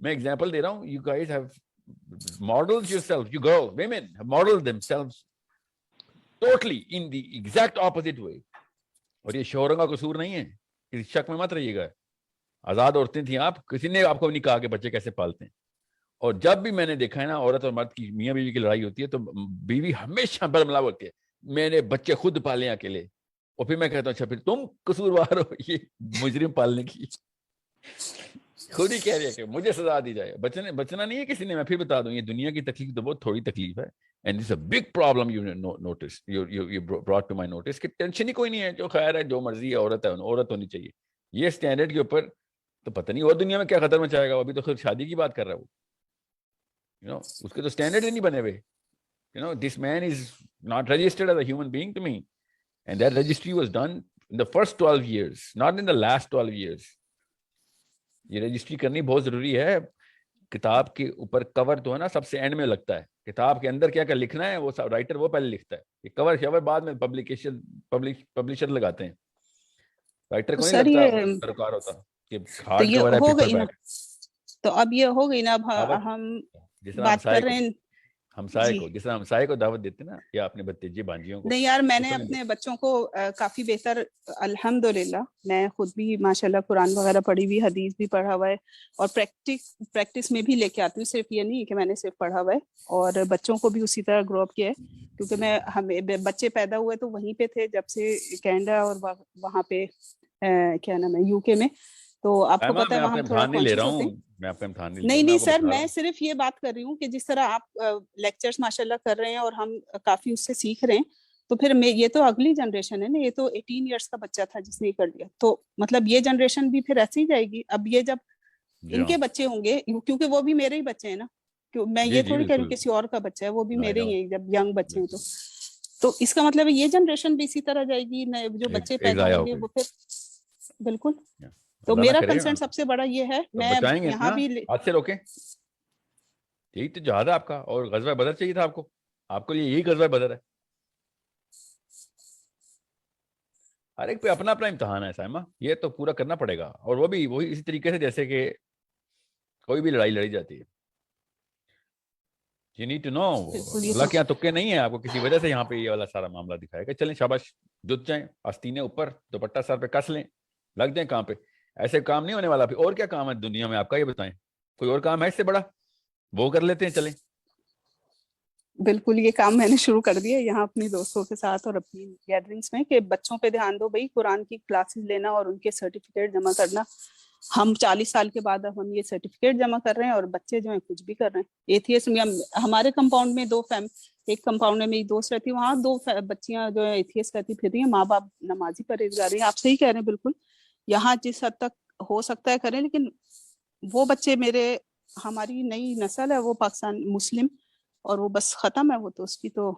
میں example دے رہا ہوں. You guys have modeled yourself, you girls, women have modeled themselves totally in the exact opposite way. اور یہ شوہروں کا قصور نہیں ہے, کسی شک میں مت رہیے گا. آزاد عورتیں تھیں آپ, کسی نے آپ کو نہیں کہا کہ بچے کیسے پالتے ہیں. اور جب بھی میں نے دیکھا ہے نا عورت اور مرد کی, میاں بیوی کی لڑائی ہوتی ہے, تو بیوی ہمیشہ برملا ہوتی ہے, میں نے بچے خود پالے اکیلے. اور پھر میں کہتا ہوں اچھا پھر تم قصوروار ہو یہ مجرم پالنے کی. خود ہی کہہ رہی ہے کہ مجھے سزا دی جائے. بچنا نہیں ہے کسی نے. میں پھر بتا دوں, یہ دنیا کی تکلیف تو بہت تھوڑی تکلیف ہے. And it's a big problem you notice, you brought to my notice, کہ ٹینشن ہی کوئی نہیں ہے, جو خیر ہے جو مرضی ہے, عورت ہے عورت ہونی چاہیے. یہ اسٹینڈرڈ کے اوپر تو پتہ نہیں اور دنیا میں کیا خطر مچائے گا. ابھی تو خود شادی کی بات کر رہا ہے وہ, یو نو, اس کے تو اسٹینڈرڈ ہی نہیں بنے ہوئے. You know, this man is not registered as a human being to me, and that registry was done in the first 12 years, not in the last 12 years. یہ رجسٹری کرنی بہت ضروری ہے. کتاب کے اوپر کور تو ہے نا سب سے اینڈ میں لگتا ہے. کتاب کے اندر کیا کیا لکھنا ہے وہ رائٹر وہ پہلے لکھتا ہے. یہ کور شور بعد میں پبلشر لگاتے ہیں. رائٹر کو نہیں لگتا درکار ہوتا کہ ہارڈ کور ہے پیپر بیک. تو اب یہ ہو گئی نا, اب ہم بات کر رہے ہیں ہمسائے کو, جس طرح ہمسائے کو دعوت دیتے نا, یا اپنے بھتیجے بھانجیوں کو. نہیں یار, میں نے اپنے بچوں کو کافی بہتر, الحمدللہ میں خود بھی ماشاءاللہ قرآن وغیرہ پڑھی ہوئی, حدیث بھی پڑھا ہوا ہے, اور پریکٹس میں بھی لے کے آتی ہوں. صرف یہ نہیں کہ میں نے صرف پڑھا ہوا ہے, اور بچوں کو بھی اسی طرح گرو اپ کیا ہے. کیونکہ ہمیں بچے پیدا ہوئے تو وہیں پہ تھے جب سے کینیڈا اور وہاں پہ کیا نام ہے UK میں. تو آپ کو پتا ہے وہاں تھوڑا کانشیس ہوتے ہیں. نہیں سر, میں صرف یہ بات کر رہی ہوں کہ جس طرح آپ لیکچرز ماشاءاللہ کر رہے ہیں اور ہم کافی اس سے سیکھ رہے ہیں, تو پھر یہ تو اگلی جنریشن ہے نا. یہ تو 18 ایئرس کا بچہ تھا جس نے کر دیا, تو مطلب یہ جنریشن بھی پھر ایسے ہی جائے گی. اب یہ جب ان کے بچے ہوں گے, کیونکہ وہ بھی میرے ہی بچے ہیں نا, میں یہ تھوڑی کہہ رہی ہوں کسی اور کا بچہ ہے, وہ بھی میرے ہی ہیں جب ینگ بچے ہیں. تو اس کا مطلب یہ جنریشن بھی اسی طرح جائے گی, جو بچے پیدا ہوں گے وہ پھر بالکل. تو میرا کنسرن سب سے بڑا یہ ہے, میں یہاں بھی ہاتھ سے روکیں. یہی تو جہاد ہے آپ کا, اور غزوہ بدر چاہیے تھا آپ کو یہی غزوہ بدر ہے. ہر ایک پہ اپنا اپنا امتحان ہے سائمہ, یہ تو پورا کرنا پڑے گا. اور وہ بھی وہی اسی طریقے سے جیسے کہ کوئی بھی لڑائی لڑی جاتی ہے. You need to know, اللہ کے یہاں تکے نہیں ہے. آپ کو کسی وجہ سے یہاں پہ یہ والا سارا معاملہ دکھائے گا. چلیں شاباش, جت جائیں, آستینے اوپر, دوپٹہ سر پہ کس لیں, لگ جائیں کام پہ. ایسے کام نہیں ہونے والا. اور کیا کام ہے دنیا میں آپ کا, یہ بتائیں. کوئی اور کام ہے اس سے بڑا, وہ کر لیتے ہیں. چلیں بالکل, یہ کام میں نے شروع کر دیا یہاں اپنے دوستوں کے ساتھ اور اپنی گیدرنگس میں, کہ بچوں پہ دھیان دو بھائی. قرآن کی کلاسز لینا اور ان کے سرٹیفکیٹ جمع کرنا. ہم 40 سال کے بعد اب ہم یہ سرٹیفکیٹ جمع کر رہے ہیں, اور بچے جو ہیں کچھ بھی کر رہے ہیں. ایتھیسٹ میں ہمارے کمپاؤنڈ میں ایک کمپاؤنڈ میں میری دوست رہتی ہے, وہاں 2 بچیاں جو ہے ایتھیسٹ رہتی پھر رہی ہیں. ماں باپ نمازی پرہیزگار ہیں. آپ صحیح کہہ رہے ہیں بالکل. یہاں جس حد تک ہو سکتا ہے کریں, لیکن وہ بچے ہماری نئی نسل ہے, وہ پاکستان مسلم, اور وہ بس ختم ہے وہ, تو اس کی تو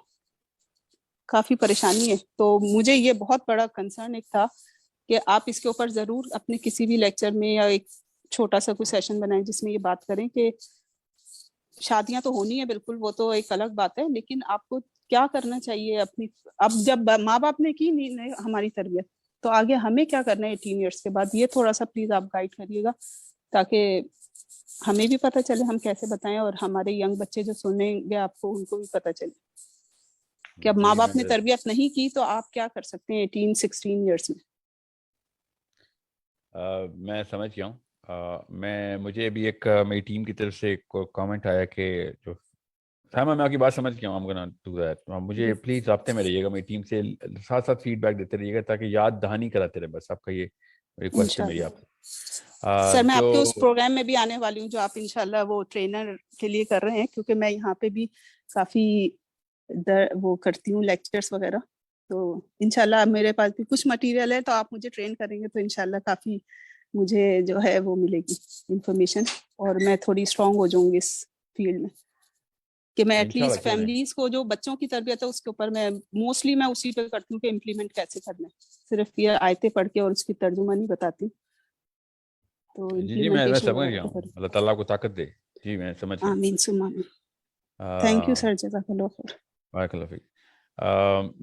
کافی پریشانی ہے. تو مجھے یہ بہت بڑا کنسرن ایک تھا کہ آپ اس کے اوپر ضرور اپنے کسی بھی لیکچر میں یا ایک چھوٹا سا کوئی سیشن بنائیں جس میں یہ بات کریں کہ شادیاں تو ہونی ہے بالکل, وہ تو ایک الگ بات ہے, لیکن آپ کو کیا کرنا چاہیے اپنی. اب جب ماں باپ نے کی نہیں ہماری تربیت, تو آگے ہمیں کیا کرنا ہے 18 ایئرس کے بعد. یہ تھوڑا سا پلیز آپ گائیڈ کریے گا, تاکہ ہمیں بھی پتہ چلے ہم کیسے بتائیں, اور ہمارے ینگ بچے جو سنیں گے آپ کو, ان کو بھی پتہ چلے کہ اب ماں باپ نے تربیت نہیں کی تو آپ کیا کر سکتے ہیں 18-16 ایئرس میں. میں سمجھ گیا ہوں. مجھے ابھی ایک میری ٹیم کی طرف سے ایک کامنٹ آیا کہ جو سائمہ, میں آپ کی بات سمجھ گیا ہوں. مجھے پلیز رابطے میں رہیے گا, میری ٹیم سے ساتھ ساتھ فیڈ بیک دیتے رہیے گا, تاکہ یاد دہانی کراتے رہے. بس آپ کا یہ ریکویسٹ ہے میری آپ کو. سر میں آپ کے اس پروگرام میں بھی آنے والی ہوں جو آپ انشاءاللہ وہ ٹرینر کے لیے کر رہے ہیں, کیونکہ میں یہاں پہ بھی کافی وہ کرتی ہوں لیکچرز وغیرہ. تو انشاءاللہ میرے پاس بھی کچھ مٹیریل ہے, تو آپ مجھے ٹرین کریں گے تو انشاءاللہ کافی مجھے جو ہے وہ ملے گی انفارمیشن, اور میں تھوڑی اسٹرانگ ہو جاؤں گی اس فیلڈ میں, کہ میں ایٹ لیسٹ فیملیز کو جو بچوں کی تربیت ہے اس کے اوپر میں موسٹلی میں اسی پہ کرتی ہوں کہ امپلیمنٹ کیسے کرنا ہے. صرف یہ آیتیں پڑھ کے اور اس کی ترجمہ نہیں بتاتی. تو جی میں سمجھ گیا ہوں, اللہ تعالیٰ کو طاقت دے. جی میں سمجھ گیا. آمین ثم آمین. تھینک یو سر, جزاک اللہ خیر. بارک اللہ فیک.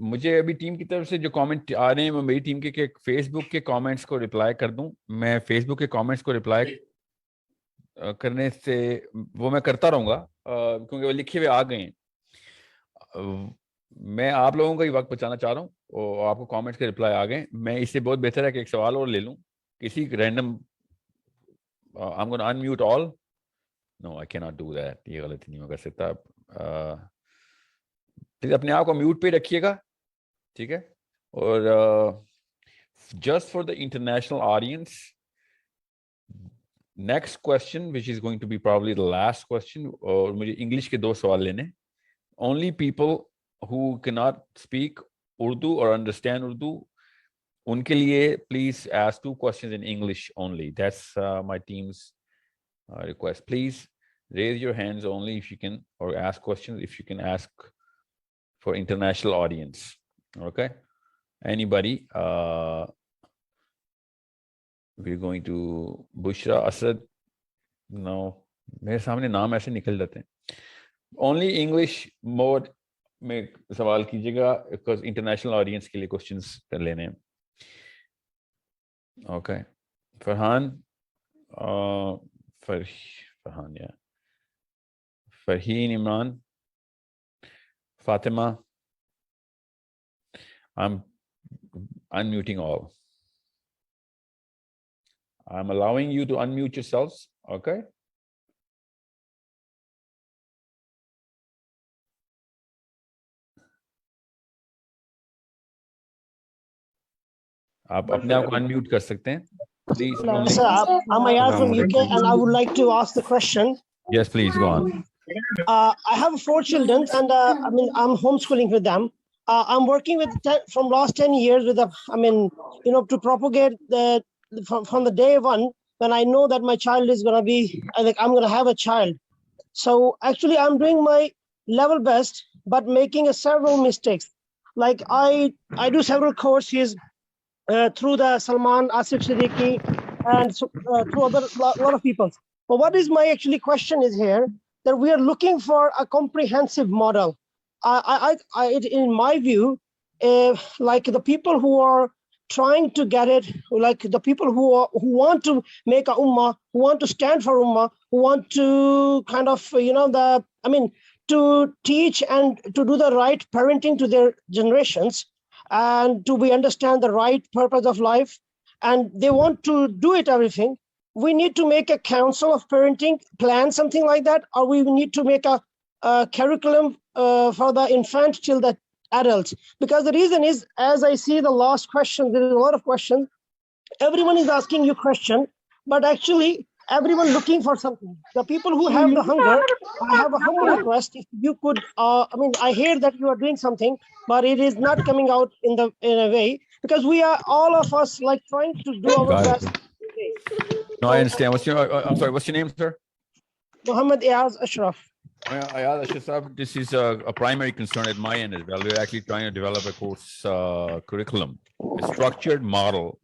مجھے ابھی ٹیم کی طرف سے جو کامنٹ آ رہے ہیں وہ میری ٹیم کے فیس بک کے کامنٹس کو رپلائی کر دوں. میں فیس بک کے کامنٹس کو رپلائی کرنے سے وہ میں کرتا رہوں گا کیونکہ وہ لکھے ہوئے آ گئے ہیں. میں آپ لوگوں کا ہی وقت بچانا چاہ رہا ہوں اور آپ کو کامنٹس کے رپلائی آ گئے. میں اس سے بہت بہتر ہے کہ ایک سوال اور لے لوں کسی random. I'm going to unmute all. No, I cannot do that. یہ غلطی نہیں میں کر سکتا. پلیز اپنے آپ کو میوٹ پہ رکھیے گا, ٹھیک ہے. اور just for the international audience, next question, which is going to be probably the last question, اور مجھے انگلش کے 2 سوال لینے. Only people who cannot speak Urdu or understand Urdu, ان کے لیے please ask 2 questions in English only. That's my team's request. Please raise your hands only if you can, or ask questions if you can ask for international audience. Okay? Anybody? We're going to Bushra Asad. No, میرے سامنے نام ایسے نکل جاتے ہیں. Only English mode میں سوال کیجیے گا because international audience کے لیے questions کر لینے ہیں. Okay. Farhan, Farhan, yeah. Farheen Imran, Fatima. I'm unmuting all. I'm allowing you to unmute yourselves. Okay. آپ اپنے آپ کو unmute کر سکتے ہیں. Please. Sir, I'm Ayaz from UK and I would like to ask the question. Yes, please go on. I have 4 children and I'm homeschooling with them. I'm working with from last 10 years with to propagate from the day one when I know that my child is going to be, I'm going to have a child. So actually I'm doing my level best, but making several mistakes. Like I do several courses through the Salman, Asif Siddiqui, and through other lot of people. But what is my actually question is here that we are looking for a comprehensive model. In my view, like the people who are trying to get it, like the people who want to make a ummah, who want to stand for ummah, who want to kind of to teach and to do the right parenting to their generations, and to we understand the right purpose of life, and they want to do it everything. We need to make a council of parenting plan, something like that, or we need to make a curriculum for the infant till the adults. Because the reason is, as I see the last question, there is a lot of questions. Everyone is asking you question, but actually everyone looking for something. The people who have the hunger, I have a humble request. If you could, I hear that you are doing something, but it is not coming out in a way, because we are all of us like trying to do our best. No, I understand. I'm sorry, what's your name, sir? Muhammad Ayaz Ashraf. Ayaz Ashraf, this is a primary concern at my end as well. We're actually trying to develop a course curriculum, a structured model,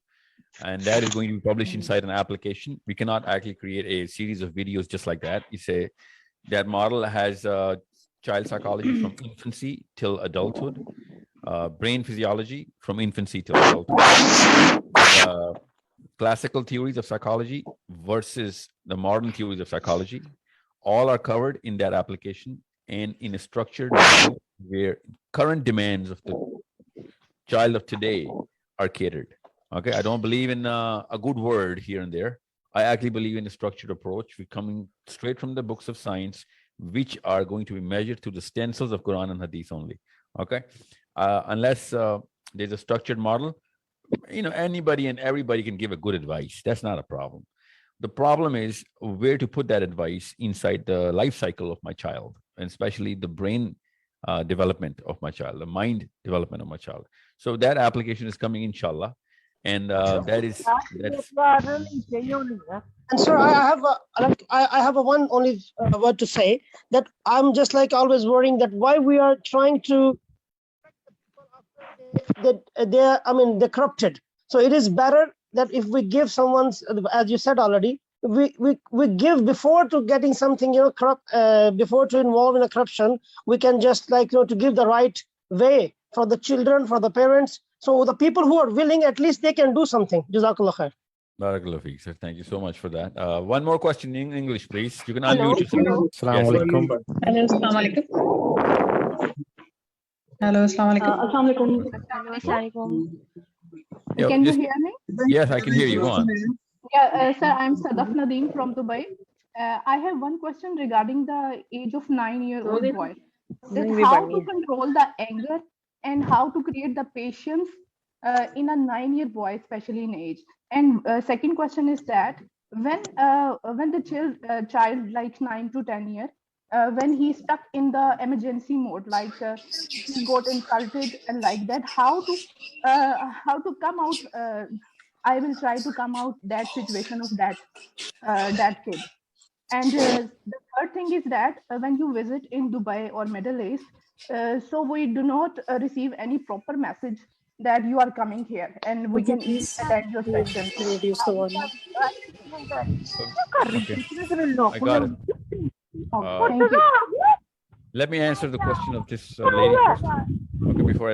and that is going to be published inside an application. We cannot actually create a series of videos just like that. That model has child psychology from infancy till adulthood, brain physiology from infancy till adulthood, classical theories of psychology versus the modern theories of psychology. All are covered in that application and in a structured model where current demands of the child of today are catered. Okay, I don't believe in a good word here and there. I actually believe in a structured approach. We're coming straight from the books of science, which are going to be measured through the stencils of Quran and Hadith only. Okay, unless there's a structured model, anybody and everybody can give a good advice. That's not a problem. The problem is where to put that advice inside the life cycle of my child, and especially the brain development of my child, the mind development of my child. So that application is coming, inshallah. And that's. And sir, I have a one only word to say, that I'm just like always worrying that why we are trying to they're corrupted. So it is better that if we give someone's, as you said already, we give before to getting something corrupt, before to involve in a corruption. We can just to give the right way for the children, for the parents. So the people who are willing, at least they can do something. Jazakallah khair. Barakallahu feek, sir. Thank you so much for that. One more question in English, please. You can Hello. unmute yourself. Assalamu alaikum. Hello, assalamu alaikum. Hello, assalamu alaikum. Assalamu alaikum. Hello, assalamualaikum. Yeah, Can you just- hear me? Yes, I can hear you. Go on. Yeah, sir, I'm Sadaf Nadeem from Dubai. I have one question regarding the age of 9-year-old boy. That how to control the anger and how to create the patience in a 9-year boy, especially in age. And second question is that when the child like 9 to 10 years, when he's stuck in the emergency mode, like he got insulted and like that, how to come out? I will try to come out that situation of that kid. And the third thing is that when you visit in Dubai or Middle East, so we do not receive any proper message that you are coming here, and we can attend your session. Okay. I got it. Thank you. Let me answer the question of this lady first. Okay, before I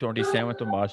27th of March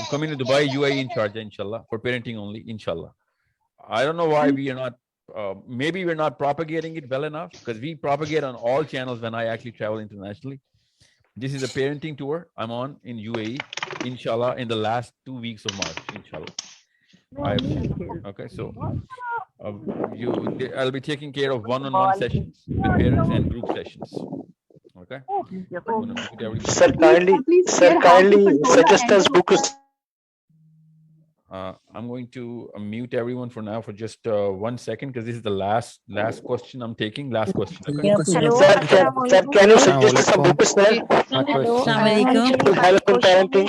I'm coming to Dubai, UAE in Sharjah, inshallah, for parenting only, inshallah. I don't know why we are not, maybe we're not propagating it well enough, because we propagate on all channels when I actually travel internationally. This is a parenting tour I'm on in UAE, inshallah, in the last 2 weeks of March, inshallah. Okay, so I'll be taking care of one-on-one sessions with parents and group sessions. Okay. Sir, kindly suggest us books. I'm going to mute everyone for now for just 1 second, because this is the last question I'm taking. Last question. Okay? Hello, Sir, can you assalamualaikum. suggest some books, sir? Hello, To help in parenting.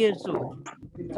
years old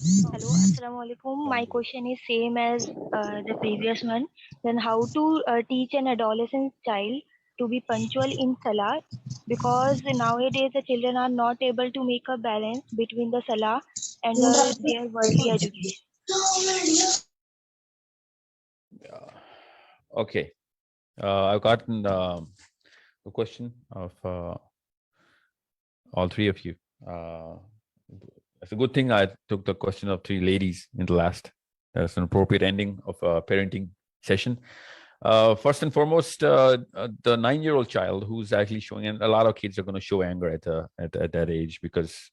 Hello, assalamualaikum. My question is same as the previous one. Then how to teach an adolescent child to be punctual in Salah, because nowadays the children are not able to make a balance between the Salah and their worldly education. Okay. I've gotten the question of all three of you. It's a good thing I took the question of 3 ladies in the last. That's an appropriate ending of a parenting session. First and foremost, the 9-year-old child who's actually showing, and a lot of kids are going to show anger at that age, because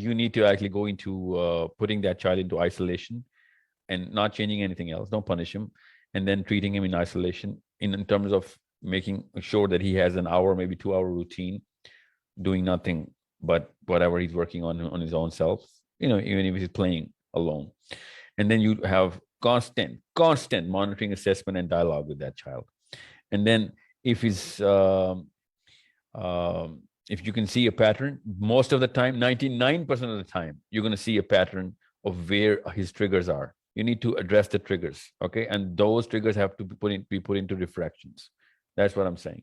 You need to actually go into putting that child into isolation and not changing anything else. Don't punish him, and then treating him in isolation in terms of making sure that he has an hour, maybe 2-hour routine, doing nothing but whatever he's working on his own self, even if he's playing alone. And then you have constant monitoring, assessment, and dialogue with that child. And then if you can see a pattern, most of the time, 99% of the time, you're going to see a pattern of where his triggers are. You need to address the triggers, okay? And those triggers have to be put into refractions. That's what I'm saying.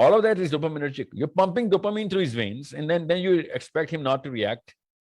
All of that is dopaminergic. You're pumping dopamine through his veins, and then you expect him not to react.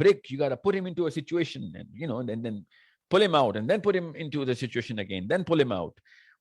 brick. You gotta put him into a situation, and you know, and then pull him out, and then put him into the situation again, then pull him out.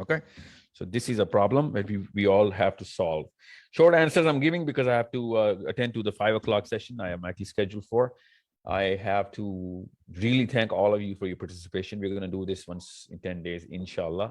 Okay, so this is a problem that we all have to solve. Short answers I'm giving because I have to attend to the 5 o'clock session I am actually scheduled for. I have to really thank all of you for your participation. We're going to do this once in 10 days, inshallah.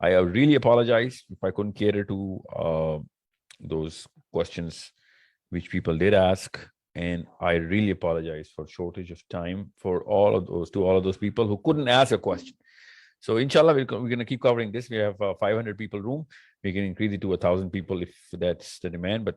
I really apologize if I couldn't cater to those questions which people did ask. And I really apologize for shortage of time for all of those people who couldn't ask a question. So inshallah, we're going to keep covering this. We have 500 people room. We can increase it to 1,000 people if that's the demand, but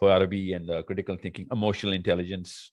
for Arabic and critical thinking, emotional intelligence,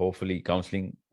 Hopefully counseling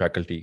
faculty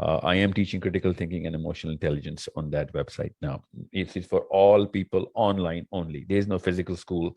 I am teaching critical thinking and emotional intelligence on that website now. It is for all people online only. There is no physical school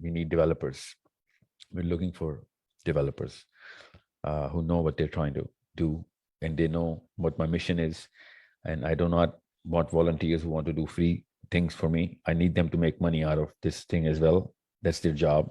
we need developers. We're looking for developers who know what they're trying to do and they know what my mission is. And I do not want volunteers who want to do free things for me. I need them to make money out of this thing as well. That's their job.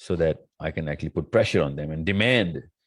so that I can actually put pressure on them and demand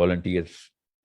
Volunteers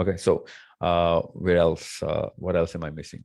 Okay, so what else am I missing?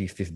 30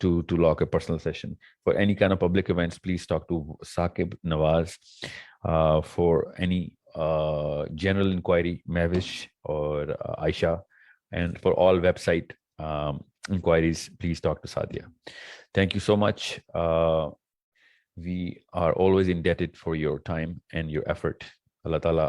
to lock a personal session. For any kind of public events, please talk to Saqib Nawaz. For any general inquiry, Mavish or Aisha. And for all website inquiries, please talk to Sadia. Thank you so much. We are always indebted for your time and your effort. Allah Ta'ala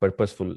purposeful